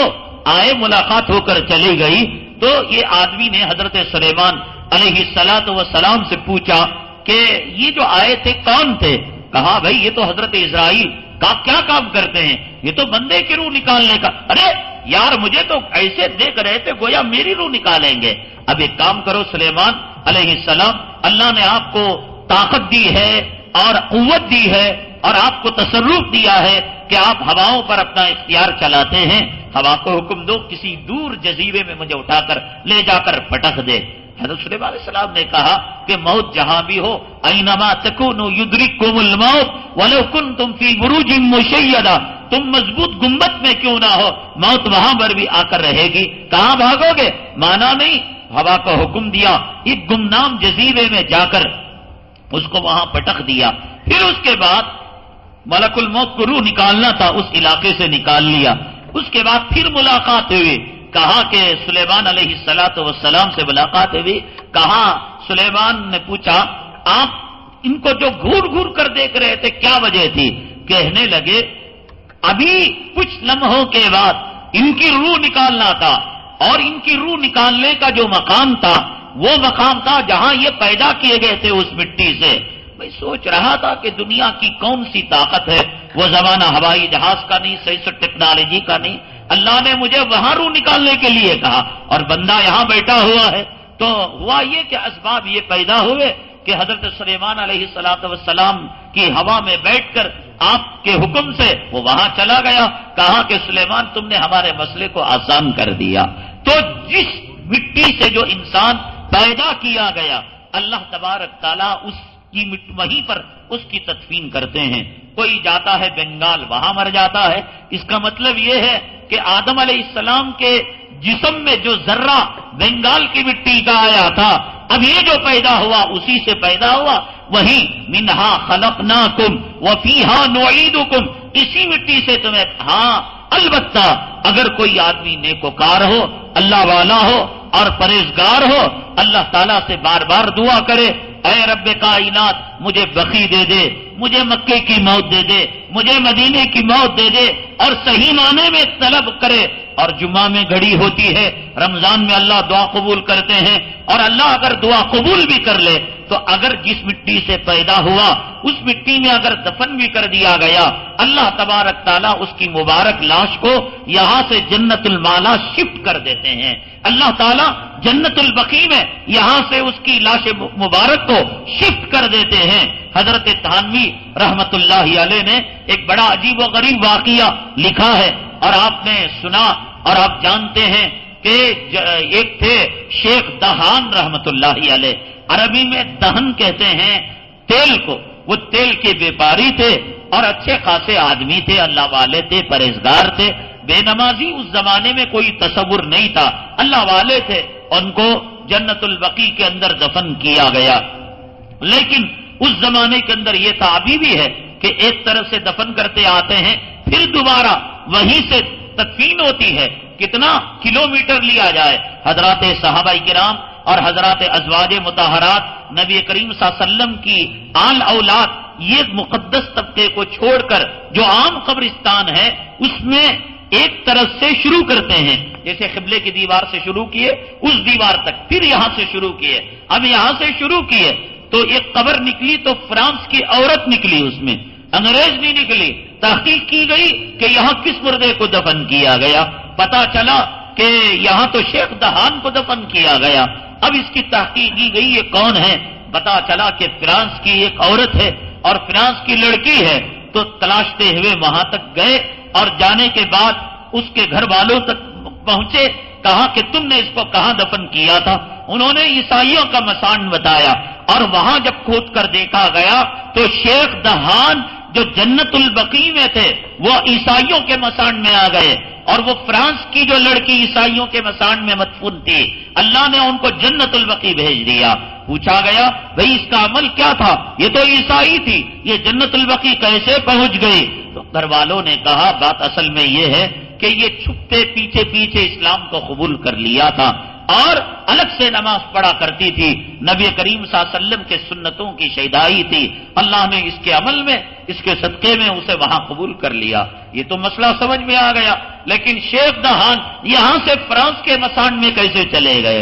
آئے ملاقات ہو کر چلی گئی، تو یہ آدمی نے حضرت سلیمان علیہ السلام سے پوچھا کہ یہ جو آئے تھے کون تھے؟ کہا بھائی یہ تو حضرت اسرائیل کا کیا کام کرتے ہیں؟ یہ تو بندے کی روح نکالنے کا۔ ارے یار مجھے تو ایسے دیکھ رہے تھے گویا میری روح نکالیں گے۔ اب ایک کام کرو سلیمان علیہ السلام، اللہ نے آپ کو طاقت دی ہے اور قوت دی ہے اور آپ کو تصرف دیا ہے کہ آپ ہواؤں پر اپنا اختیار چلاتے ہیں، ہوا کو حکم دو کسی دور جزیرے میں مجھے اٹھا کر لے جا کر پٹک دے۔ حضرت سلیمان علیہ السلام نے کہا کہ موت جہاں بھی ہو، اینما تکونوا یدرککم الموت ولو کنتم فی بروج مشیدہ، تم مضبوط گنبد میں کیوں نہ ہو، موت وہاں پر بھی آ کر رہے گی۔ کہاں بھاگو گے؟ مانا نہیں، ہوا کو حکم دیا ایک گمنام جزیرے میں جا کر اس کو وہاں پٹک دیا۔ پھر اس کے بعد ملک الموت کو روح نکالنا تھا، اس علاقے سے نکال لیا۔ اس کے بعد پھر ملاقات ہوئی، کہا کہ سلیمان علیہ الصلوۃ والسلام سے ملاقات ہوئی. کہا سلیمان نے پوچھا آپ ان کو جو گھور گھور کر دیکھ رہے تھے کیا وجہ تھی؟ کہنے لگے ابھی کچھ لمحوں کے بعد ان کی روح نکالنا تھا، اور ان کی روح نکالنے کا جو مقام تھا وہ مقام تھا جہاں یہ پیدا کیے گئے تھے اس مٹی سے. میں سوچ رہا تھا کہ دنیا کی کون سی طاقت ہے، وہ زمانہ ہوائی جہاز کا نہیں، سائنس ٹیکنالوجی کا نہیں، اللہ نے مجھے وہاں روح نکالنے کے لیے کہا اور بندہ یہاں بیٹھا ہوا ہے. تو ہوا یہ کہ اسباب یہ پیدا ہوئے کہ حضرت سلیمان علیہ الصلوۃ والسلام کی ہوا میں بیٹھ کر آپ کے حکم سے وہ وہاں چلا گیا. کہا کہ سلیمان تم نے ہمارے مسئلے کو آسان کر دیا. تو جس مٹی سے جو انسان پیدا کیا گیا اللہ تبارک تعالیٰ اس کی وہیں پر اس کی تدفین کرتے ہیں. کوئی جاتا ہے بنگال وہاں مر جاتا ہے. اس کا مطلب یہ ہے کہ آدم علیہ السلام کے جسم میں جو ذرہ بنگال کی مٹی کا آیا تھا اب یہ جو پیدا ہوا اسی سے پیدا ہوا. وہی منہا خلقناکم وفیہا نعیدکم، اسی مٹی سے تمہیں. ہاں البتہ اگر کوئی آدمی نیکوکار ہو، اللہ والا ہو اور پرہیزگار ہو، اللہ تعالیٰ سے بار بار دعا کرے اے رب کائنات مجھے بقی دے دے، مجھے مکے کی موت دے دے، مجھے مدینے کی موت دے دے، اور صحیح معنی میں طلب کرے. اور جمعہ میں گھڑی ہوتی ہے، رمضان میں اللہ دعا قبول کرتے ہیں، اور اللہ اگر دعا قبول بھی کر لے تو اگر جس مٹی سے پیدا ہوا اس مٹی میں اگر دفن بھی کر دیا گیا اللہ تبارک تعالیٰ اس کی مبارک لاش کو یہاں سے جنت المالا شفٹ کر دیتے ہیں. اللہ تعالیٰ جنت البقیع میں یہاں سے اس کی لاش مبارک کو شفٹ کر دیتے ہیں. حضرت تھانوی رحمت اللہ علیہ نے ایک بڑا عجیب و غریب واقعہ لکھا ہے اور آپ نے سنا اور آپ جانتے ہیں کہ ایک تھے شیخ دہان رحمت اللہ علیہ. عربی میں دہن کہتے ہیں تیل کو. وہ تیل کے بیپاری تھے اور اچھے خاصے آدمی تھے، اللہ والے تھے، پرہیزگار تھے. بے نمازی اس زمانے میں کوئی تصور نہیں تھا، اللہ والے تھے. ان کو جنت البقیع کے اندر دفن کیا گیا. لیکن اس زمانے کے اندر یہ تعبیر بھی ہے کہ ایک طرف سے دفن کرتے آتے ہیں پھر دوبارہ وہیں سے تدفین ہوتی ہے. کتنا کلومیٹر لیا جائے. حضرات صحابہ کرام اور حضرات ازواج مطہرات نبی کریم صلی اللہ علیہ وسلم کی آل اولاد یہ مقدس طبقے کو چھوڑ کر جو عام قبرستان ہے اس میں ایک طرف سے شروع کرتے ہیں، جیسے قبلے کی دیوار سے شروع کیے اس دیوار تک، پھر یہاں سے شروع کیے، اب یہاں سے شروع کیے تو ایک قبر نکلی تو فرانس کی عورت نکلی، اس میں انگریز نہیں نکلی. تحقیق کی گئی کہ یہاں کس مردے کو دفن کیا گیا، پتا چلا کہ یہاں تو شیخ دہان کو دفن کیا گیا. اب اس کی تحقیق کی گئی یہ کون ہے، پتا چلا کہ فرانس کی ایک عورت ہے اور فرانس کی لڑکی ہے. تو تلاشتے ہوئے وہاں تک گئے اور جانے کے بعد اس کے گھر والوں تک پہنچے. کہا کہ تم نے اس کو کہاں دفن کیا تھا؟ انہوں نے عیسائیوں کا مسان بتایا اور وہاں جب کھود کر دیکھا گیا تو شیخ دہان جو جنت البقیع میں تھے وہ عیسائیوں کے مسان میں آ گئے اور وہ فرانس کی جو لڑکی عیسائیوں کے مسان میں مدفون تھی اللہ نے ان کو جنت البقیع بھیج دیا. پوچھا گیا بھئی اس کا عمل کیا تھا، یہ تو عیسائی تھی، یہ جنت البقیع کیسے پہنچ گئی؟ تو گھر والوں نے کہا بات اصل میں یہ ہے کہ یہ چھپتے پیچھے پیچھے اسلام کو قبول کر لیا تھا اور الگ سے نماز پڑھا کرتی تھی. نبی کریم صلی اللہ علیہ وسلم کے سنتوں کی شیدائی تھی، اللہ نے اس کے عمل میں اس کے صدقے میں اسے وہاں قبول کر لیا. یہ تو مسئلہ سمجھ میں آ گیا. لیکن شیخ دہان یہاں سے فرانس کے مسان میں کیسے چلے گئے؟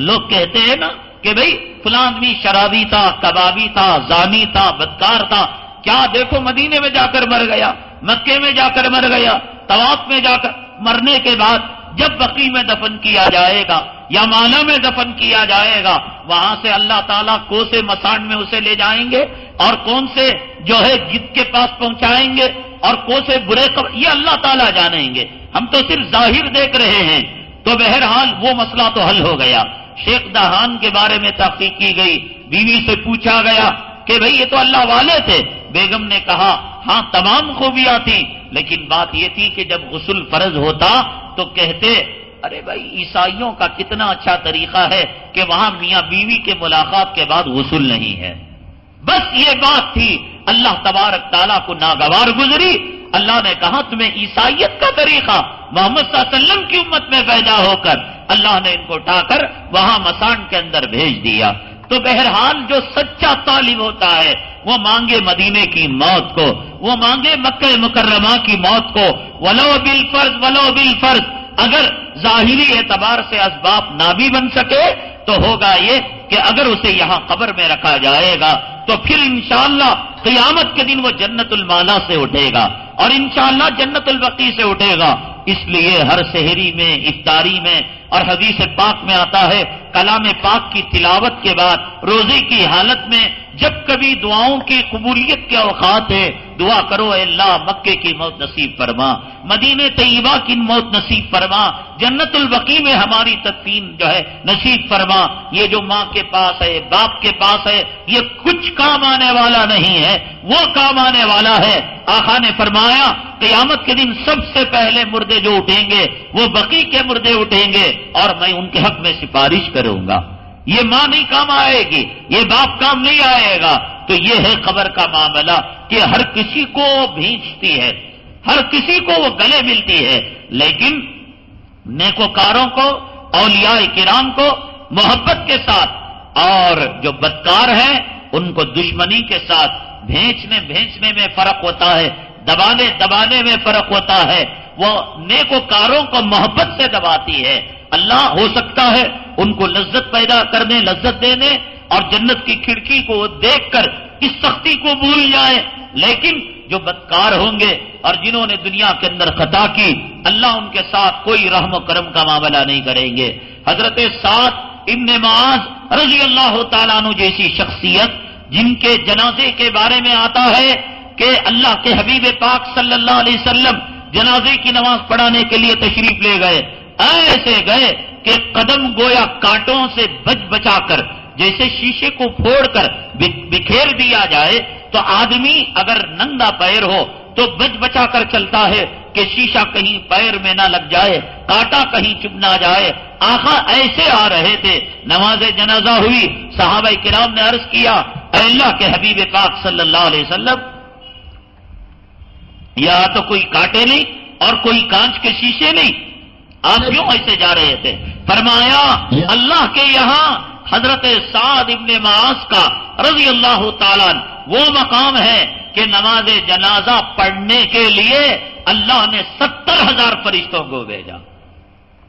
لوگ کہتے ہیں نا کہ بھئی فلاں آدمی شرابی تھا، کبابی تھا، زانی تھا، بدکار تھا. کیا دیکھو مدینے میں جا کر مر گیا، مکے میں جا کر مر گیا، طواف میں جا کر مرنے کے بعد جب بقیع میں دفن کیا جائے گا یا مالا میں دفن کیا جائے گا وہاں سے اللہ تعالیٰ کو سے مسان میں اسے لے جائیں گے اور کون سے جو ہے جد کے پاس پہنچائیں گے اور کو سے برے یہ اللہ تعالیٰ جانیں گے. ہم تو صرف ظاہر دیکھ رہے ہیں. تو بہرحال وہ مسئلہ تو حل ہو گیا. شیخ دہان کے بارے میں تحقیق کی گئی، بیوی سے پوچھا گیا کہ بھئی یہ تو اللہ والے تھے. بیگم نے کہا ہاں تمام خوبیاں تھیں لیکن بات یہ تھی کہ جب غسل فرض ہوتا تو کہتے ارے بھائی عیسائیوں کا کتنا اچھا طریقہ ہے کہ وہاں میاں بیوی کے ملاقات کے بعد غسل نہیں ہے. بس یہ بات تھی. اللہ تبارک تعالیٰ کو ناگوار گزری. اللہ نے کہا تمہیں عیسائیت کا طریقہ محمد صلی اللہ علیہ وسلم کی امت میں پیدا ہو کر اللہ نے ان کو اٹھا کر وہاں مسان کے اندر بھیج دیا. تو بہرحال جو سچا طالب ہوتا ہے وہ مانگے مدینے کی موت کو، وہ مانگے مکہ مکرمہ کی موت کو، ولو بالفرض ولو بالفرض. اگر ظاہری اعتبار سے اسباب نہ بھی بن سکے تو ہوگا یہ کہ اگر اسے یہاں قبر میں رکھا جائے گا تو پھر انشاءاللہ قیامت کے دن وہ جنت المالا سے اٹھے گا اور انشاءاللہ جنت البقیع سے اٹھے گا. اس لیے ہر سحری میں، افطاری میں اور حدیث پاک میں آتا ہے کلام پاک کی تلاوت کے بعد روزے کی حالت میں جب کبھی دعاؤں کی قبولیت کے اوقات ہے دعا کرو اے اللہ مکے کی موت نصیب فرما، مدینہ طیبہ کی موت نصیب فرما، جنت البقیع میں ہماری تدفین جو ہے نصیب فرما. یہ جو ماں کے پاس ہے، باپ کے پاس ہے، یہ کچھ کام آنے والا نہیں ہے، وہ کام آنے والا ہے. آقا نے فرمایا قیامت کے دن سب سے پہلے مردے جو اٹھیں گے وہ بقیع کے مردے اٹھیں گے اور میں ان کے حق میں سفارش کروں گا. یہ ماں نہیں کام آئے گی، یہ باپ کام نہیں آئے گا. تو یہ ہے قبر کا معاملہ کہ ہر کسی کو بھینچتی ہے، ہر کسی کو وہ گلے ملتی ہے، لیکن نیکوکاروں کو، اولیاء کرام کو محبت کے ساتھ اور جو بدکار ہیں ان کو دشمنی کے ساتھ بھینچنے میں فرق ہوتا ہے، دبانے میں فرق ہوتا ہے. وہ نیکوکاروں کو محبت سے دباتی ہے. اللہ ہو سکتا ہے ان کو لذت پیدا کرنے، لذت دینے اور جنت کی کھڑکی کو دیکھ کر اس سختی کو بھول جائے، لیکن جو بدکار ہوں گے اور جنہوں نے دنیا کے اندر خطا کی اللہ ان کے ساتھ کوئی رحم و کرم کا معاملہ نہیں کریں گے. حضرت سعد ابن معاذ رضی اللہ تعالیٰ عنہ جیسی شخصیت جن کے جنازے کے بارے میں آتا ہے کہ اللہ کے حبیب پاک صلی اللہ علیہ وسلم جنازے کی نماز پڑھانے کے لیے تشریف لے گئے. ایسے گئے کہ قدم گویا کانٹوں سے بچا کر جیسے شیشے کو پھوڑ کر بکھیر دیا جائے تو آدمی اگر ننگا پیر ہو تو بچا کر چلتا ہے کہ شیشہ کہیں پیر میں نہ لگ جائے، کانٹا کہیں چبھ نہ جائے. آقا ایسے آ رہے تھے، نماز جنازہ ہوئی، صحابہ کرام نے عرض کیا اے اللہ کے حبیب پاک صلی اللہ علیہ وسلم یا تو کوئی کانٹے نہیں اور کوئی کانچ کے شیشے نہیں، آپ کیوں ایسے جا رہے تھے؟ فرمایا اللہ کے یہاں حضرت سعد ابن معاذ کا رضی اللہ تعالیٰ وہ مقام ہے کہ نماز جنازہ پڑھنے کے لیے اللہ نے 70,000 فرشتوں کو بھیجا.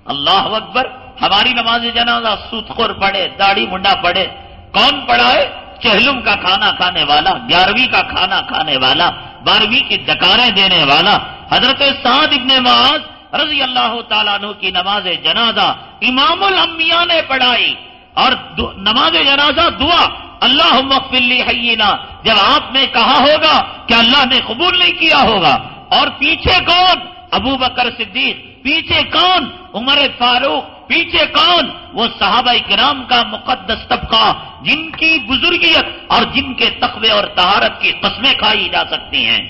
اللہ اکبر. ہماری نماز جنازہ سود خور پڑھے، داڑھی منڈا پڑھے، کون پڑھائے؟ چہلم کا کھانا کھانے والا، 11ویں کا کھانا کھانے والا، 12ویں کی ڈکاریں دینے والا. حضرت سعد ابن معاذ رضی اللہ تعالیٰ عنہ کی نماز جنازہ امام الانبیاء نے پڑھائی اور نماز جنازہ دعا اللہم اغفر لی حینا جب آپ نے کہا ہوگا کہ اللہ نے قبول نہیں کیا ہوگا. اور پیچھے کون؟ ابو بکر صدیق، پیچھے کون؟ عمر فاروق، پیچھے کون؟ وہ صحابہ کرام کا مقدس طبقہ جن کی بزرگیت اور جن کے تقوی اور طہارت کی قسمیں کھائی جا سکتی ہیں.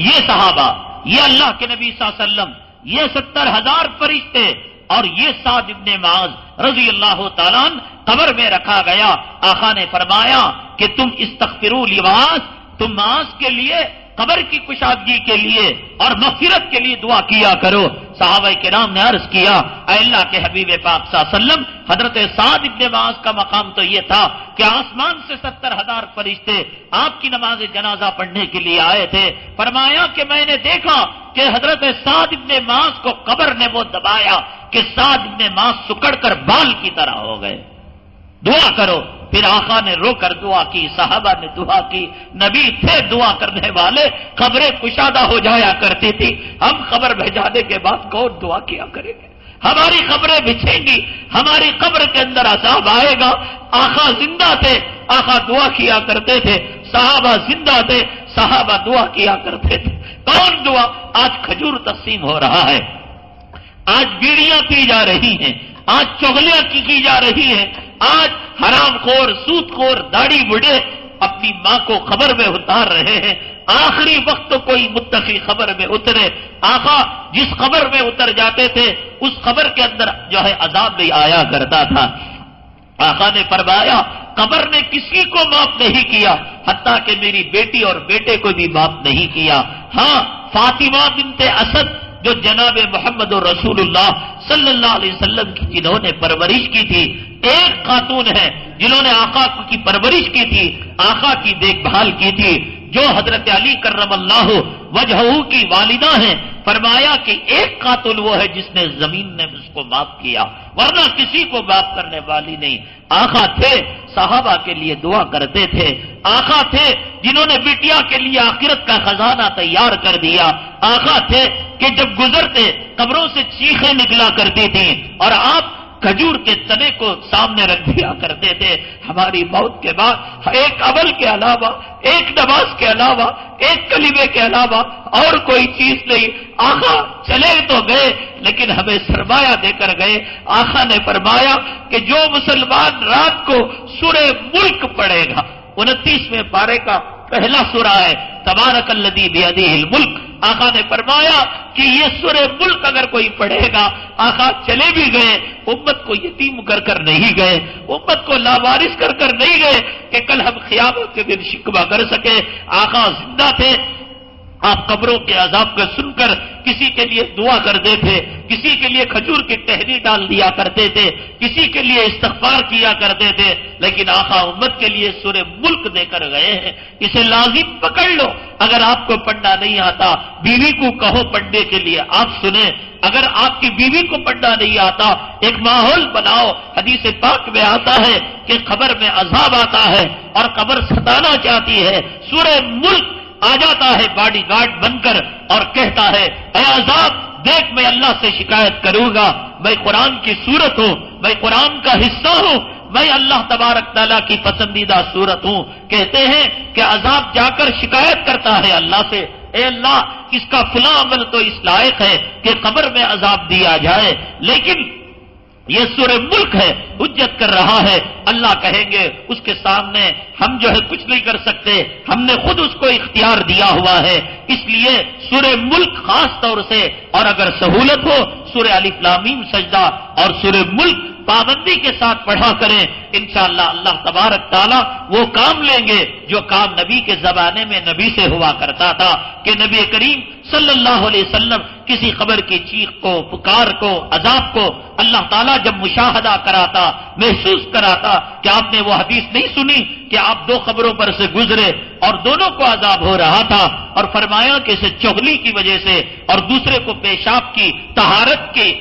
یہ صحابہ، یہ اللہ کے نبی صلی اللہ علیہ وسلم، یہ 70,000 فرشتے اور یہ سعد ابن معاذ رضی اللہ تعالیٰ قبر میں رکھا گیا. آقا نے فرمایا کہ تم استغفروا لمعاذ، تم معاذ کے لیے قبر کی کشادگی کے لیے اور مغفرت کے لیے دعا کیا کرو. صحابہ کرام نے عرض کیا اے اللہ کے حبیب پاک صلی اللہ علیہ وسلم حضرت سعد ابن معاذ کا مقام تو یہ تھا کہ آسمان سے 70,000 فرشتے آپ کی نماز جنازہ پڑھنے کے لیے آئے تھے. فرمایا کہ میں نے دیکھا کہ حضرت سعد ابن معاذ کو قبر نے وہ دبایا کہ سعد ابن معاذ سکڑ کر بال کی طرح ہو گئے. دعا کرو. پھر آقا نے رو کر دعا کی، صحابہ نے دعا کی. نبی تھے دعا کرنے والے، قبریں کشادہ ہو جایا کرتی تھی. ہم قبر بھیجانے کے بعد کون دعا کیا کریں گے؟ ہماری قبریں بچھیں گی، ہماری قبر کے اندر عذاب آئے گا. آقا زندہ تھے، آقا دعا کیا کرتے تھے. صحابہ زندہ تھے، صحابہ دعا کیا کرتے تھے. کون دعا؟ آج کھجور تقسیم ہو رہا ہے، آج بیڑیاں پی جا رہی ہیں، آج چغلیاں کی جا رہی ہیں، آج حرام خور، سود خور، داڑھی بڑھے اپنی ماں کو قبر میں اتار رہے ہیں. آخری وقت تو کوئی متقی قبر میں اترے. آقا جس قبر میں اتر جاتے تھے اس قبر کے اندر جو ہے عذاب بھی آیا کرتا تھا. آقا نے فرمایا قبر نے کسی کو معاف نہیں کیا، حتیٰ کہ میری بیٹی اور بیٹے کو بھی معاف نہیں کیا. ہاں فاطمہ بنت اسد جو جناب محمد رسول اللہ صلی اللہ علیہ وسلم کی جنہوں نے پرورش کی تھی، ایک خاتون ہے جنہوں نے آقا کی پرورش کی تھی، آقا کی دیکھ بھال کی تھی، جو حضرت علی کرم اللہ وجہہ کی والدہ ہیں۔ فرمایا کہ ایک قاتل وہ ہے جس نے زمین نے اس کو معاف کیا، ورنہ کسی کو معاف کرنے والی نہیں۔ آقا تھے صحابہ کے لیے دعا کرتے تھے، آقا تھے جنہوں نے بٹیا کے لیے آخرت کا خزانہ تیار کر دیا، آقا تھے کہ جب گزرتے قبروں سے چیخیں نکلا کرتی تھیں اور آپ کھجور کے تنے کو سامنے رکھ دیا کرتے تھے۔ ہماری موت کے بعد ایک عمل کے علاوہ، ایک نماز کے علاوہ، ایک کلمے کے علاوہ اور کوئی چیز نہیں۔ آقا چلے تو گئے لیکن ہمیں سرمایہ دے کر گئے۔ آقا نے فرمایا کہ جو مسلمان رات کو سورہ ملک پڑھے گا، 29ویں پارے کا پہلا سورہ ہے تبارک الذی بیدہ الملک، آقا نے فرمایا کہ یہ سورہ ملک اگر کوئی پڑھے گا، آقا چلے بھی گئے، امت کو یتیم کر کر نہیں گئے، امت کو لاوارث کر کر نہیں گئے کہ کل ہم قیامت کے دن شکوہ کر سکے۔ آقا زندہ تھے، آپ قبروں کے عذاب کو سن کر کسی کے لیے دعا کرتے تھے، کسی کے لیے کھجور کی ٹہنی ڈال دیا کرتے تھے، کسی کے لیے استغفار کیا کرتے تھے، لیکن آقا امت کے لیے سورہ ملک دے کر گئے ہیں۔ اسے لازم پکڑ لو۔ اگر آپ کو پڑھنا نہیں آتا، بیوی کو کہو پڑھنے کے لیے، آپ سنیں۔ اگر آپ کی بیوی کو پڑھنا نہیں آتا، ایک ماحول بناؤ۔ حدیث پاک میں آتا ہے کہ قبر میں عذاب آتا ہے اور قبر ستانا چاہتی ہے، سورہ ملک آ جاتا ہے باڈی گارڈ بن کر اور کہتا ہے اے عذاب دیکھ میں اللہ سے شکایت کروں گا، میں قرآن کی سورت ہوں، میں قرآن کا حصہ ہوں، میں اللہ تبارک تعالیٰ کی پسندیدہ سورت ہوں۔ کہتے ہیں کہ عذاب جا کر شکایت کرتا ہے اللہ سے، اے اللہ اس کا فلاں عمل تو اس لائق ہے کہ قبر میں عذاب دیا جائے، لیکن یہ سورہ ملک ہے، حجت کر رہا ہے۔ اللہ کہیں گے اس کے سامنے ہم جو ہے کچھ نہیں کر سکتے، ہم نے خود اس کو اختیار دیا ہوا ہے، اس لیے سورہ ملک خاص طور سے، اور اگر سہولت ہو سورہ الف لام میم سجدہ اور سورہ ملک پابندی کے ساتھ پڑھا کریں، انشاءاللہ اللہ تبارک تعالیٰ وہ کام لیں گے جو کام نبی کے زمانے میں نبی سے ہوا کرتا تھا کہ نبی کریم صلی اللہ علیہ وسلم کسی خبر کی چیخ کو، پکار کو، عذاب کو اللہ تعالیٰ جب مشاہدہ کراتا، محسوس کراتا، کہ آپ نے وہ حدیث نہیں سنی کہ آپ دو خبروں پر سے گزرے اور دونوں کو عذاب ہو رہا تھا، اور فرمایا کہ اسے چغلی کی وجہ سے اور دوسرے کو پیشاب کی طہارت کی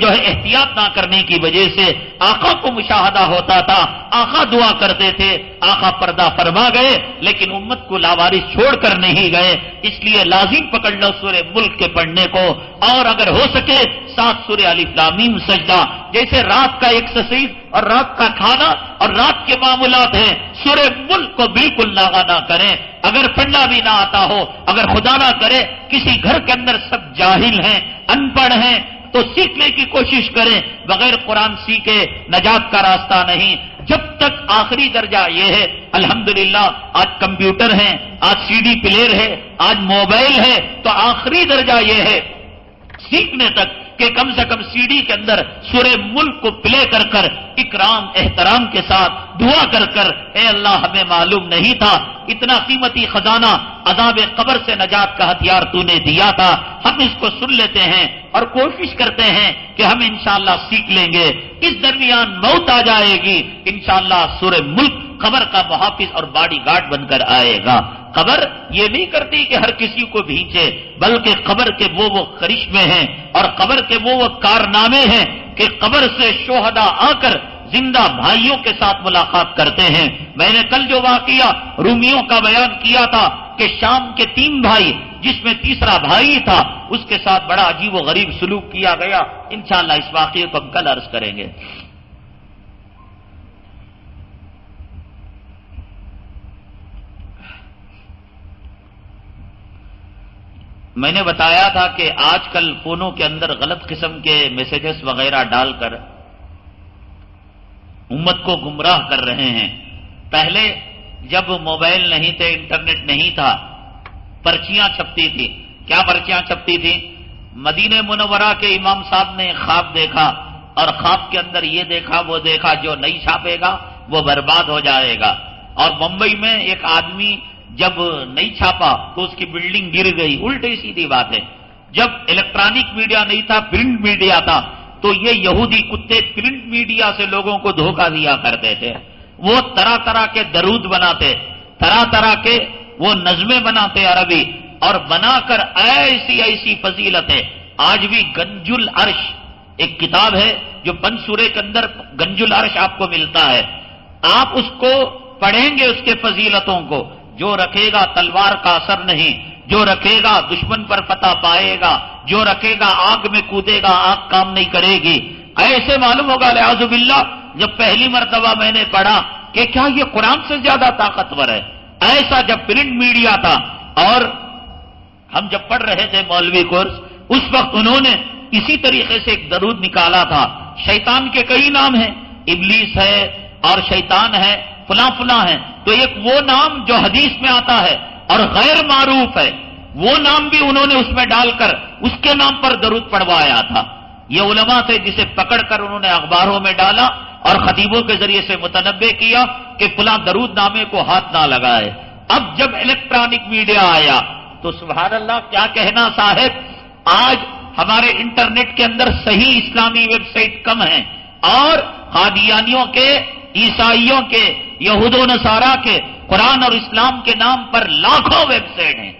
جو ہے احتیاط نہ کرنے کی وجہ سے آقا کو مشاہدہ ہوتا تھا، آقا دعا کرتے تھے، آقا پردہ فرما گئے لیکن امت کو لاوارث چھوڑ کر نہیں گئے۔ اس لیے لازم پکڑ لو سورہ ملک کے پڑھنے کو، اور اگر ہو سکے ساتھ سورہ الف لام میم سجدہ، جیسے رات کا ایکسرسائز اور رات کا کھانا اور رات کے معاملات ہیں، سورہ ملک کو بالکل لاغا نہ کریں۔ اگر پڑھنا بھی نہ آتا ہو، اگر خدا نہ کرے کسی گھر کے اندر سب جاہل ہیں، ان پڑھ ہیں، تو سیکھنے کی کوشش کریں، بغیر قرآن سیکھے نجات کا راستہ نہیں۔ جب تک آخری درجہ یہ ہے، الحمدللہ آج کمپیوٹر ہے، آج سی ڈی پلیئر ہے، آج موبائل ہے، تو آخری درجہ یہ ہے سیکھنے تک کہ کم سے کم سی ڈی کے اندر سورہ ملک کو پلے کر کر اکرام احترام کے ساتھ دعا کر کر اے اللہ ہمیں معلوم نہیں تھا اتنا قیمتی خزانہ عذاب قبر سے نجات کا ہتھیار تو نے دیا تھا، ہم اس کو سن لیتے ہیں اور کوشش کرتے ہیں کہ ہم انشاءاللہ سیکھ لیں گے۔ اس درمیان موت آ جائے گی، انشاءاللہ سورہ ملک قبر کا محافظ اور باڈی گارڈ بن کر آئے گا۔ قبر یہ نہیں کرتی کہ ہر کسی کو بھینچے، بلکہ قبر کے وہ کرشمے ہیں اور قبر کے وہ کارنامے ہیں کہ قبر سے شہداء آ کر زندہ بھائیوں کے ساتھ ملاقات کرتے ہیں۔ میں نے کل جو واقعہ رومیوں کا بیان کیا تھا کہ شام کے 3 بھائی جس میں تیسرا بھائی تھا، اس کے ساتھ بڑا عجیب و غریب سلوک کیا گیا، انشاءاللہ اس واقعے کو ہم کل عرض کریں گے۔ میں نے بتایا تھا کہ آج کل فونوں کے اندر غلط قسم کے میسیجز وغیرہ ڈال کر امت کو گمراہ کر رہے ہیں۔ پہلے جب موبائل نہیں تھے، انٹرنیٹ نہیں تھا، پرچیاں چھپتی تھی۔ کیا پرچیاں چھپتی تھی؟ مدینہ منورہ کے امام صاحب نے خواب دیکھا اور خواب کے اندر یہ دیکھا وہ دیکھا، جو نہیں چھاپے گا وہ برباد ہو جائے گا۔ اور ممبئی میں ایک آدمی جب نہیں چھاپا تو اس کی بلڈنگ گر گئی، الٹی سیدھی بات ہے۔ جب الیکٹرانک میڈیا نہیں تھا، پرنٹ میڈیا تھا، تو یہ یہودی کتے پرنٹ میڈیا سے لوگوں کو دھوکہ دیا کرتے تھے. وہ طرح طرح کے درود بناتے، طرح طرح کے وہ نظمیں بناتے عربی، اور بنا کر ایسی ایسی فضیلتیں. آج بھی گنج العرش ایک کتاب ہے جو پنج سورے کے اندر گنج العرش آپ کو ملتا ہے. آپ اس کو پڑھیں گے، اس کے فضیلتوں کو. جو رکھے گا تلوار کا اثر نہیں، جو رکھے گا دشمن پر فتح پائے گا، جو رکھے گا آگ میں کودے گا، آگ کام نہیں کرے گی. ایسے معلوم ہوگا لعاذ باللہ جب پہلی مرتبہ میں نے پڑھا کہ کیا یہ قرآن سے زیادہ طاقتور ہے. ایسا جب پرنٹ میڈیا تھا، اور ہم جب پڑھ رہے تھے مولوی کورس، اس وقت انہوں نے اسی طریقے سے ایک درود نکالا تھا. شیطان کے کئی نام ہیں، ابلیس ہے اور شیطان ہے، فلاں فلاں ہے. تو ایک وہ نام جو حدیث میں آتا ہے اور غیر معروف ہے، وہ نام بھی انہوں نے اس میں ڈال کر اس کے نام پر درود پڑھوایا تھا. یہ علماء تھے جسے پکڑ کر انہوں نے اخباروں میں ڈالا اور خطیبوں کے ذریعے سے متنبع کیا کہ فلاں درود نامے کو ہاتھ نہ لگائے. اب جب الیکٹرانک میڈیا آیا تو سبحان اللہ کیا کہنا صاحب، آج ہمارے انٹرنیٹ کے اندر صحیح اسلامی ویب سائٹ کم ہیں، اور قادیانیوں کے، عیسائیوں کے، یہود و نصارا کے قرآن اور اسلام کے نام پر لاکھوں ویب سائٹ ہیں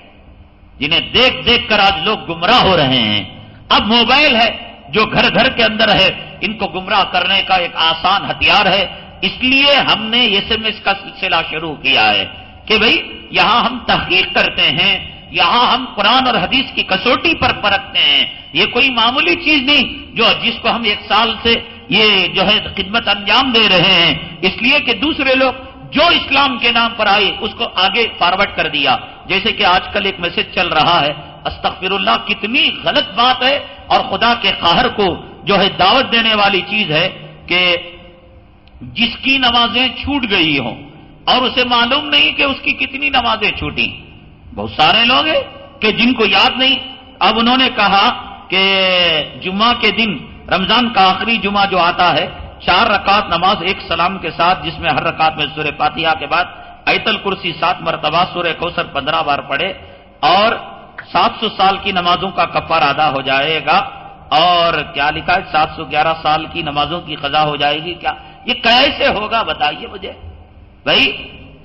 جنہیں دیکھ دیکھ کر آج لوگ گمراہ ہو رہے ہیں. اب موبائل ہے جو گھر گھر کے اندر ہے، ان کو گمراہ کرنے کا ایک آسان ہتھیار ہے. اس لیے ہم نے SMS کا سلسلہ شروع کیا ہے کہ بھئی یہاں ہم تحقیق کرتے ہیں، یہاں ہم قرآن اور حدیث کی کسوٹی پر پرکھتے ہیں. یہ کوئی معمولی چیز نہیں جس کو ہم 1 سال سے یہ جو ہے خدمت انجام دے رہے ہیں، اس لیے کہ دوسرے لوگ جو اسلام کے نام پر آئے اس کو آگے فارورڈ کر دیا. جیسے کہ آج کل ایک میسج چل رہا ہے، استغفر اللہ، کتنی غلط بات ہے اور خدا کے قہر کو جو ہے دعوت دینے والی چیز ہے کہ جس کی نمازیں چھوٹ گئی ہوں اور اسے معلوم نہیں کہ اس کی کتنی نمازیں چھوٹی. بہت سارے لوگ ہیں کہ جن کو یاد نہیں. اب انہوں نے کہا کہ جمعہ کے دن، رمضان کا آخری جمعہ جو آتا ہے، 4 رکعت نماز ایک سلام کے ساتھ، جس میں ہر رکعت میں سورہ فاتحہ کے بعد آیت الکرسی 7 مرتبہ، سورہ کوثر 15 بار پڑھے، اور 700 سال کی نمازوں کا کفارہ ادا ہو جائے گا. اور کیا لکھا ہے، 711 سال کی نمازوں کی قضا ہو جائے گی. کیا یہ کیسے ہوگا بتائیے مجھے. بھائی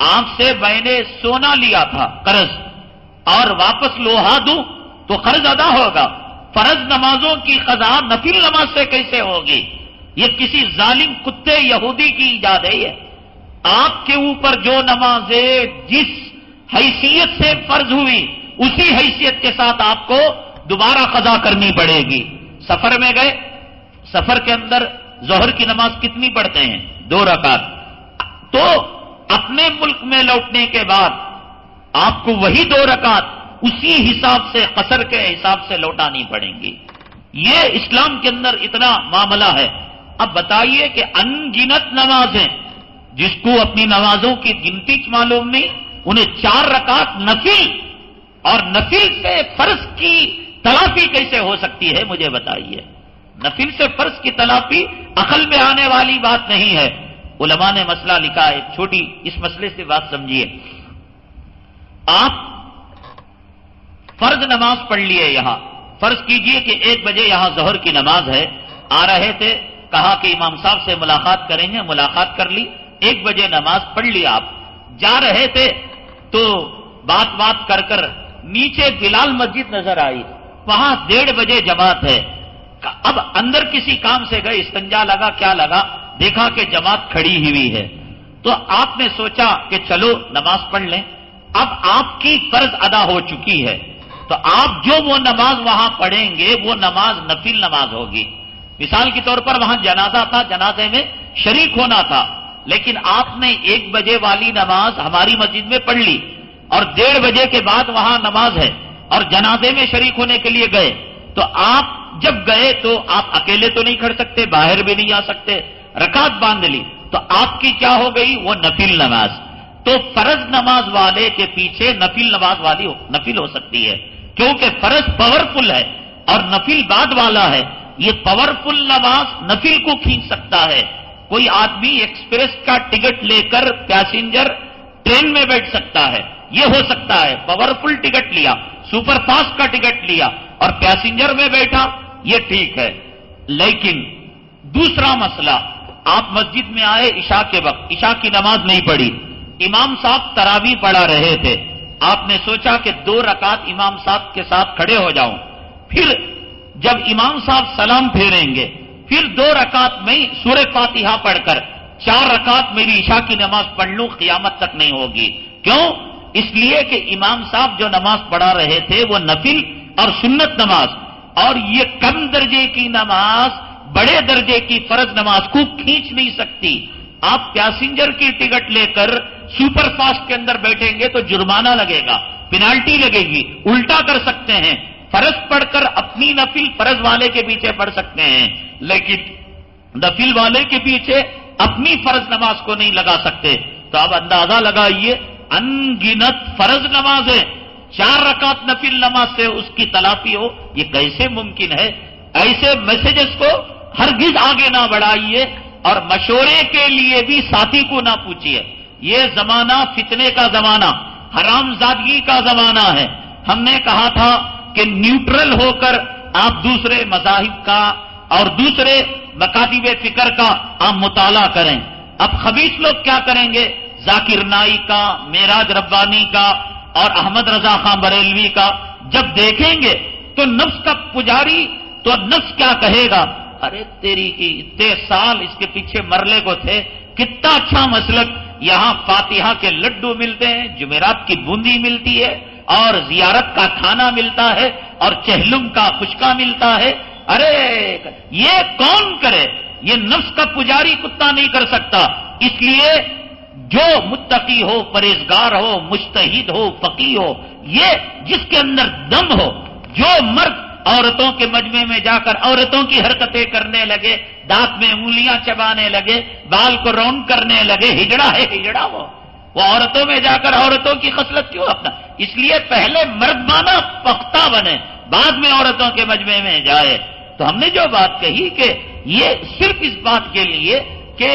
آپ سے میں نے سونا لیا تھا قرض اور واپس لوہا دوں تو قرض ادا ہوگا. فرض نمازوں کی قضا نفل نماز سے کیسے ہوگی؟ یہ کسی ظالم کتے یہودی کی ایجاد ہے. یہ آپ کے اوپر جو نمازیں جس حیثیت سے فرض ہوئی اسی حیثیت کے ساتھ آپ کو دوبارہ قضا کرنی پڑے گی. سفر میں گئے، سفر کے اندر ظہر کی نماز کتنی پڑھتے ہیں؟ 2 رکعت. تو اپنے ملک میں لوٹنے کے بعد آپ کو وہی 2 رکعت اسی حساب سے، قصر کے حساب سے لوٹانی پڑیں گی. یہ اسلام کے اندر اتنا معاملہ ہے. اب بتائیے کہ ان گنت نمازیں، جس کو اپنی نمازوں کی گنتی معلوم نہیں، انہیں 4 رکعت نفل، اور نفل سے فرض کی تلافی کیسے ہو سکتی ہے مجھے بتائیے. نفل سے فرض کی تلافی عقل میں آنے والی بات نہیں ہے. علماء نے مسئلہ لکھا ہے، چھوٹی اس مسئلے سے بات سمجھیے. آپ فرض نماز پڑھ لیے. یہاں فرض کیجئے کہ 1 بجے یہاں ظہر کی نماز ہے، آ رہے تھے، کہا کہ امام صاحب سے ملاقات کریں گے، ملاقات کر لی، 1 بجے نماز پڑھ لی. آپ جا رہے تھے تو بات کر کر نیچے بلال مسجد نظر آئی، وہاں 1:30 بجے جماعت ہے. اب اندر کسی کام سے گئے، استنجا لگا، کیا لگا، دیکھا کہ جماعت کھڑی ہوئی ہے. تو آپ نے سوچا کہ چلو نماز پڑھ لیں. اب آپ کی فرض ادا ہو چکی ہے، تو آپ جو وہ نماز وہاں پڑھیں گے وہ نماز نفل نماز ہوگی. مثال کے طور پر وہاں جنازہ تھا، جنازے میں شریک ہونا تھا، لیکن آپ نے 1 بجے والی نماز ہماری مسجد میں پڑھ لی، اور 1:30 بجے کے بعد وہاں نماز ہے اور جنازے میں شریک ہونے کے لیے گئے. تو آپ جب گئے تو آپ اکیلے تو نہیں کھڑ سکتے، باہر بھی نہیں آ سکتے، رکعت باندھ لی. تو آپ کی کیا ہو گئی؟ وہ نفل نماز. تو فرض نماز والے کے پیچھے نفل نماز والی نفل ہو سکتی ہے، کیونکہ فرض پاورفل ہے اور نفل بعد والا ہے. یہ پاورفل نماز نفل کو کھینچ سکتا ہے. کوئی آدمی ایکسپریس کا ٹکٹ لے کر پیسنجر ٹرین میں بیٹھ سکتا ہے، یہ ہو سکتا ہے. پاورفل ٹکٹ لیا، سپر فاسٹ کا ٹکٹ لیا اور پیسنجر میں بیٹھا یہ ٹھیک ہے. لیکن دوسرا مسئلہ، آپ مسجد میں آئے عشاء کے وقت، عشاء کی نماز نہیں پڑھی، امام صاحب تراویح پڑھا رہے تھے، آپ نے سوچا کہ 2 رکعت امام صاحب کے ساتھ کھڑے ہو جاؤں، پھر جب امام صاحب سلام پھیریں گے پھر 2 رکعت میں سورہ فاتحہ پڑھ کر 4 رکعت میری عشاء کی نماز پڑھ لوں، قیامت تک نہیں ہوگی. کیوں؟ اس لیے کہ امام صاحب جو نماز پڑھا رہے تھے وہ نفل اور سنت نماز، اور یہ کم درجے کی نماز بڑے درجے کی فرض نماز کو کھینچ نہیں سکتی. آپ پیسنجر کی ٹکٹ لے کر سپر فاسٹ کے اندر بیٹھیں گے تو جرمانہ لگے گا، پینالٹی لگے گی، الٹا کر سکتے ہیں. فرض پڑھ کر اپنی نفل فرض والے کے پیچھے پڑھ سکتے ہیں، لیکن نفل والے کے پیچھے اپنی فرض نماز کو نہیں لگا سکتے. تو اب اندازہ لگائیے، ان گنت فرض نمازیں 4 رکعت نفل نماز سے اس کی تلافی ہو، یہ کیسے ممکن ہے؟ ایسے میسجز کو ہرگز آگے نہ بڑھائیے، اور مشورے کے لیے بھی ساتھی کو نہ پوچھیے. یہ زمانہ فتنے کا زمانہ، حرام زادگی کا زمانہ ہے. ہم نے کہا تھا کہ نیوٹرل ہو کر آپ دوسرے مذاہب کا اور دوسرے مکاتب فکر کا آپ مطالعہ کریں. اب خبیث لوگ کیا کریں گے؟ ذاکر نائک کا، معراج ربانی کا اور احمد رضا خان بریلوی کا جب دیکھیں گے تو نفس کا پجاری تو نفس کیا کہے گا؟ ارے تیری کی اتنے سال اس کے پیچھے مرلے کو تھے، کتنا اچھا مسلک، یہاں فاتحہ کے لڈو ملتے ہیں، جمعرات کی بوندی ملتی ہے، اور زیارت کا کھانا ملتا ہے، اور چہلم کا خشکا ملتا ہے. ارے یہ کون کرے؟ یہ نفس کا پجاری کتا نہیں کر سکتا. اس لیے جو متقی ہو، پرہیزگار ہو، مجتہد ہو، فقیہ ہو، یہ جس کے اندر دم ہو، جو مرد عورتوں کے مجمع میں جا کر عورتوں کی حرکتیں کرنے لگے، دانت میں انگلیاں چبانے لگے، بال کو راؤنڈ کرنے لگے، ہجڑا ہے ہجڑا وہ عورتوں میں جا کر عورتوں کی خصلت کیوں اپنا؟ اس لیے پہلے مردانہ پختہ بنے، بعد میں عورتوں کے مجمع میں جائے. تو ہم نے جو بات کہی کہ یہ صرف اس بات کے لیے کہ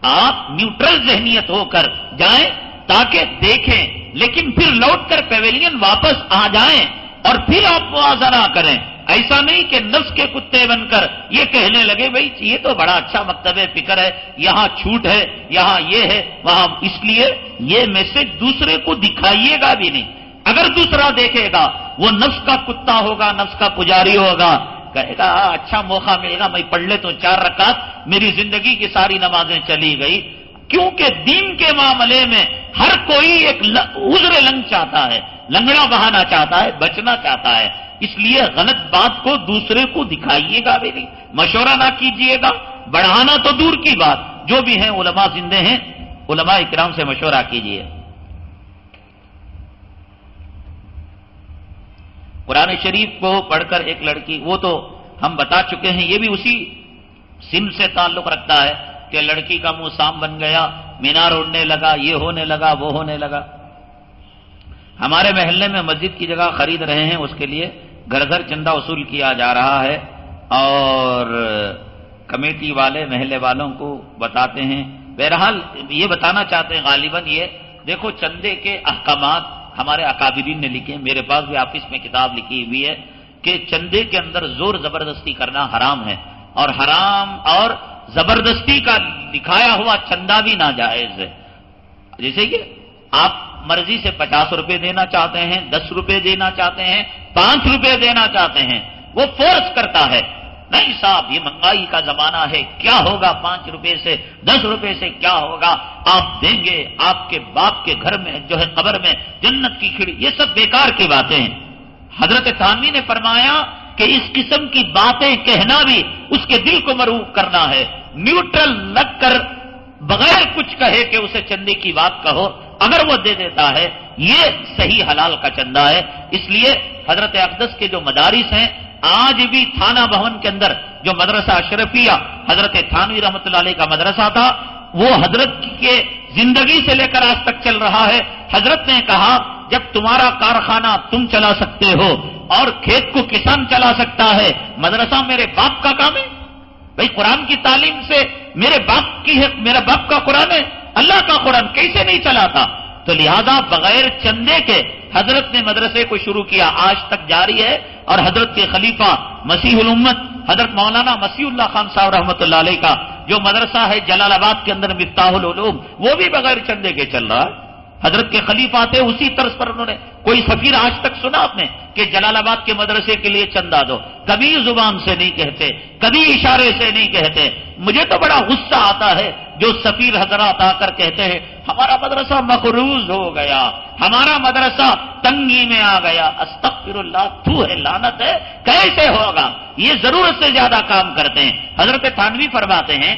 آپ نیوٹرل ذہنیت ہو کر جائیں تاکہ دیکھیں، لیکن پھر لوٹ کر پیویلین واپس آ جائیں اور پھر آپ موازنہ کریں. ایسا نہیں کہ نفس کے کتے بن کر یہ کہنے لگے بھائی یہ تو بڑا اچھا مکتب فکر ہے، یہاں چھوٹ ہے، یہاں یہ ہے، وہاں. اس لیے یہ میسج دوسرے کو دکھائیے گا بھی نہیں. اگر دوسرا دیکھے گا وہ نفس کا کتا ہوگا، نفس کا پجاری ہوگا، کہے گا اچھا موقع ملے گا، میں پڑھ لیتا ہوں 4 رکعت، میری زندگی کی ساری نمازیں چلی گئی. کیونکہ دین کے معاملے میں ہر کوئی ایک عذر لنگ چاہتا ہے، لنگڑا بہانا چاہتا ہے، بچنا چاہتا ہے. اس لیے غلط بات کو دوسرے کو دکھائیے گا بھی نہیں، مشورہ نہ کیجیے گا. بڑھانا تو دور کی بات، جو بھی ہیں علماء زندے ہیں، علماء اکرام سے مشورہ کیجیے. قرآن شریف کو پڑھ کر ایک لڑکی، وہ تو ہم بتا چکے ہیں، یہ بھی اسی سن سے تعلق رکھتا ہے کہ لڑکی کا منہ سام بن گیا، مینار اڑنے لگا، یہ ہونے لگا، وہ ہونے لگا. ہمارے محلے میں مسجد کی جگہ خرید رہے ہیں، اس کے لیے گھر گھر چندہ وصول کیا جا رہا ہے، اور کمیٹی والے محلے والوں کو بتاتے ہیں. بہرحال یہ بتانا چاہتے ہیں غالباً یہ دیکھو چندے کے احکامات ہمارے اکابرین نے لکھے ہیں، میرے پاس بھی آفس میں کتاب لکھی ہوئی ہے کہ چندے کے اندر زور زبردستی کرنا حرام ہے، اور حرام اور زبردستی کا دکھایا ہوا چندہ بھی ناجائز ہے. جیسے کہ آپ مرضی سے 50 روپے دینا چاہتے ہیں، 10 روپے دینا چاہتے ہیں، 5 روپے دینا چاہتے ہیں، وہ فورس کرتا ہے. نہیں صاحب یہ مہنگائی کا زمانہ ہے، کیا ہوگا 5 روپے سے، 10 روپے سے کیا ہوگا، آپ دیں گے، آپ کے باپ کے گھر میں جو ہے قبر میں جنت کی کھڑی. یہ سب بیکار کی باتیں ہیں. حضرت تھانوی نے فرمایا کہ اس قسم کی باتیں کہنا بھی اس کے دل کو مرعوب کرنا ہے. نیوٹرل لگ کر بغیر کچھ کہے کہ اسے چندے کی بات کہو، اگر وہ دے دیتا ہے یہ صحیح حلال کا چندہ ہے. اس لیے حضرت اقدس کے جو مدارس ہیں، آج بھی تھانہ بھون کے اندر جو مدرسہ اشرفیہ حضرت تھانوی رحمۃ اللہ علیہ کا مدرسہ تھا، وہ حضرت کے زندگی سے لے کر آج تک چل رہا ہے. حضرت نے کہا جب تمہارا کارخانہ تم چلا سکتے ہو اور کھیت کو کسان چلا سکتا ہے، مدرسہ میرے باپ کا کام ہے. بھائی قرآن کی تعلیم سے میرا باپ کا قرآن ہے، اللہ کا قرآن کیسے نہیں چلاتا؟ تو لہذا بغیر چندے کے حضرت نے مدرسے کو شروع کیا، آج تک جاری ہے. اور حضرت کے خلیفہ مسیح الامت حضرت مولانا مسیح اللہ خان صاحب رحمۃ اللہ علیہ کا جو مدرسہ ہے جلال آباد کے اندر مفتاح العلوم، وہ بھی بغیر چندے کے چل رہا ہے۔ حضرت کے خلیفہ تھے، اسی طرز پر انہوں نے، کوئی سفیر آج تک سنا آپ نے کہ جلال آباد کے مدرسے کے لیے چندہ دو؟ کبھی زبان سے نہیں کہتے، کبھی اشارے سے نہیں کہتے۔ مجھے تو بڑا غصہ آتا ہے جو سفیر حضرات آ کر کہتے ہیں ہمارا مدرسہ مقروض ہو گیا، ہمارا مدرسہ تنگی میں آ گیا۔ استغفر اللہ، تو ہے، لعنت ہے، کیسے ہوگا؟ یہ ضرورت سے زیادہ کام کرتے ہیں۔ حضرت تھانوی فرماتے ہیں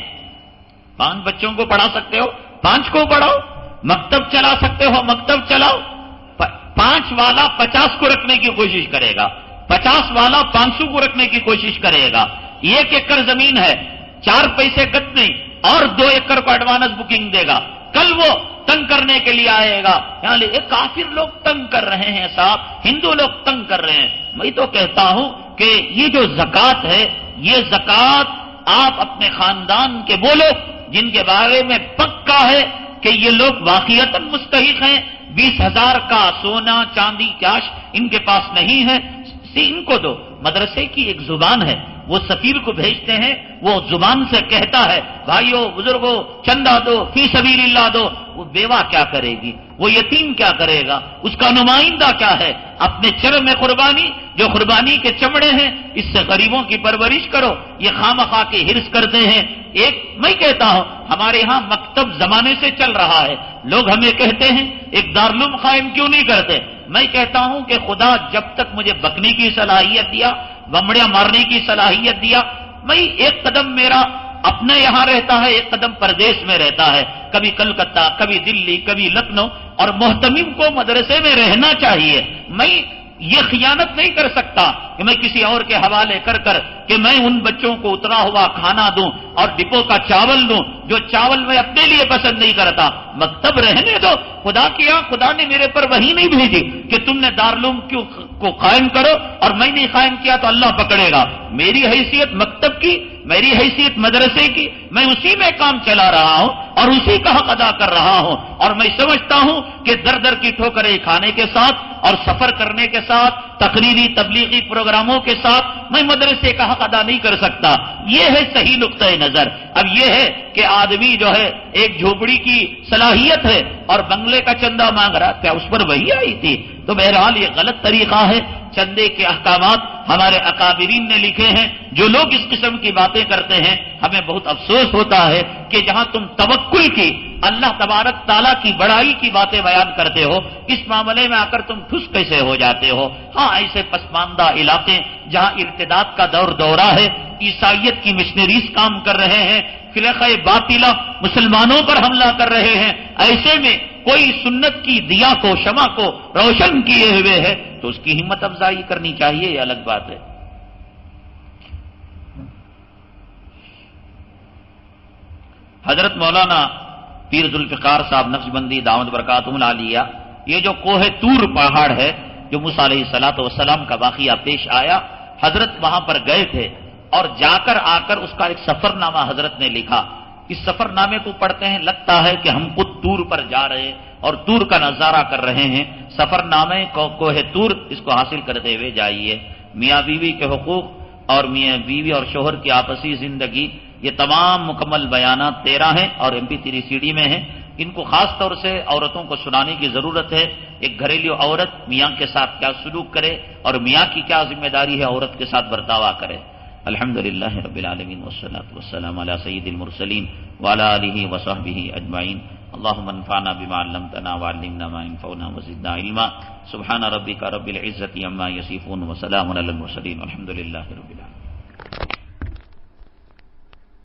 5 بچوں کو پڑھا سکتے ہو 5 کو پڑھاؤ، مکتب چلا سکتے ہو مکتب چلاؤ۔ 5 والا 50 کو رکھنے کی کوشش کرے گا، 50 والا 500 کو رکھنے کی کوشش کرے گا۔ 1 ایکڑ زمین ہے، 4 پیسے گت نہیں، اور 2 ایکڑ کو ایڈوانس بکنگ دے گا۔ کل وہ تنگ کرنے کے لیے آئے گا، یعنی ایک کافر لوگ تنگ کر رہے ہیں صاحب، ہندو لوگ تنگ کر رہے ہیں۔ میں تو کہتا ہوں کہ یہ جو زکوٰۃ ہے، یہ زکوٰۃ آپ اپنے خاندان کے وہ لوگ جن کے بارے میں پکا ہے کہ یہ لوگ واقعتاً مستحق ہیں، 20,000 کا سونا چاندی کیش ان کے پاس نہیں ہے، ان کو دو۔ مدرسے کی ایک زبان ہے، وہ سفیر کو بھیجتے ہیں، وہ زبان سے کہتا ہے بھائیو بزرگوں چندہ دو، فی سبیل اللہ دو۔ وہ بیوہ کیا کرے گی؟ وہ یتیم کیا کرے گا؟ اس کا نمائندہ کیا ہے؟ اپنے چرم میں قربانی، جو قربانی کے چمڑے ہیں، اس سے غریبوں کی پرورش کرو۔ یہ خواہ کے حرص کرتے ہیں۔ میں کہتا ہوں ہمارے ہاں مکتب زمانے سے چل رہا ہے، لوگ ہمیں کہتے ہیں ایک دارالعلوم قائم کیوں نہیں کرتے؟ میں کہتا ہوں کہ خدا جب تک مجھے بکنے کی صلاحیت دیا، بمڑیاں مارنے کی صلاحیت دیا، میں ایک قدم میرا اپنے یہاں رہتا ہے، ایک قدم پردیش میں رہتا ہے، کبھی کلکتہ، کبھی دلی، کبھی لکھنؤ، اور محتمم کو مدرسے میں رہنا چاہیے۔ میں یہ خیانت نہیں کر سکتا کہ میں کسی اور کے حوالے کر کہ میں ان بچوں کو اترا ہوا کھانا دوں اور ڈپو کا چاول دوں، جو چاول میں اپنے لیے پسند نہیں کرتا۔ مکتب رہنے دو، خدا نے میرے پر وحی نہیں بھیجی کہ تم نے دارالعلوم کو قائم کرو اور میں نے قائم کیا تو اللہ پکڑے گا۔ میری حیثیت مکتب کی، میری حیثیت مدرسے کی، میں اسی میں کام چلا رہا ہوں اور اسی کا حق ادا کر رہا ہوں، اور میں سمجھتا ہوں کہ در در کی ٹھوکریں کھانے کے ساتھ اور سفر کرنے کے ساتھ، تقریری تبلیغی پروگراموں کے ساتھ میں مدرسے کا حق ادا نہیں کر سکتا۔ یہ ہے صحیح نقطۂ نظر۔ اب یہ ہے کہ آدمی جو ہے ایک جھوپڑی کی صلاحیت ہے اور بنگلے کا چندہ مانگ رہا، کیا اس پر وہی آئی تھی؟ تو بہرحال یہ غلط طریقہ ہے۔ چندے کے احکامات ہمارے اکابرین نے لکھے ہیں۔ جو لوگ اس قسم کی باتیں کرتے ہیں ہمیں بہت افسوس ہوتا ہے کہ جہاں تم توکل کی، اللہ تبارک تعالیٰ کی بڑائی کی باتیں بیان کرتے ہو، اس معاملے میں آ کر تم ٹھس کیسے ہو جاتے ہو؟ ہاں، ایسے پسماندہ علاقے جہاں ارتداد کا دورہ ہے، عیسائیت کی مشنریز کام کر رہے ہیں، فرقہ باطلہ مسلمانوں پر حملہ کر رہے ہیں، ایسے میں کوئی سنت کی دیا کو، شمع کو روشن کیے ہوئے ہے تو اس کی ہمت افزائی کرنی چاہیے، یہ الگ بات ہے۔ حضرت مولانا پیر ذوالفقار صاحب نقشبندی دامت برکاتہم العالیہ، یہ جو کوہ طور پہاڑ ہے جو موسیٰ علیہ السلام کا واقعہ پیش آیا، حضرت وہاں پر گئے تھے اور آ کر اس کا ایک سفر نامہ حضرت نے لکھا۔ اس سفر نامے کو پڑھتے ہیں لگتا ہے کہ ہم خود طور پر جا رہے ہیں اور طور کا نظارہ کر رہے ہیں۔ سفر نامے کوہ طور، اس کو حاصل کرتے ہوئے جائیے۔ میاں بیوی کے حقوق اور میاں بیوی اور شوہر کی آپسی زندگی، یہ تمام مکمل بیانات 13 ہیں اور MP3 CD میں ہیں۔ ان کو خاص طور سے عورتوں کو سنانے کی ضرورت ہے۔ ایک گھریلو عورت میاں کے ساتھ کیا سلوک کرے اور میاں کی کیا ذمہ داری ہے عورت کے ساتھ برتاوا کرے۔ الحمدللہ رب العالمین والصلاة والسلام علی سید المرسلین وعلی آلہ وصحبہ اجمعین۔ اللہم انفعنا بما علمتنا وعلمنا ما ينفعنا وزدنا علما۔ سبحان ربک رب العزة عما یصفون وسلام علی المرسلین والحمدللہ رب العالمین۔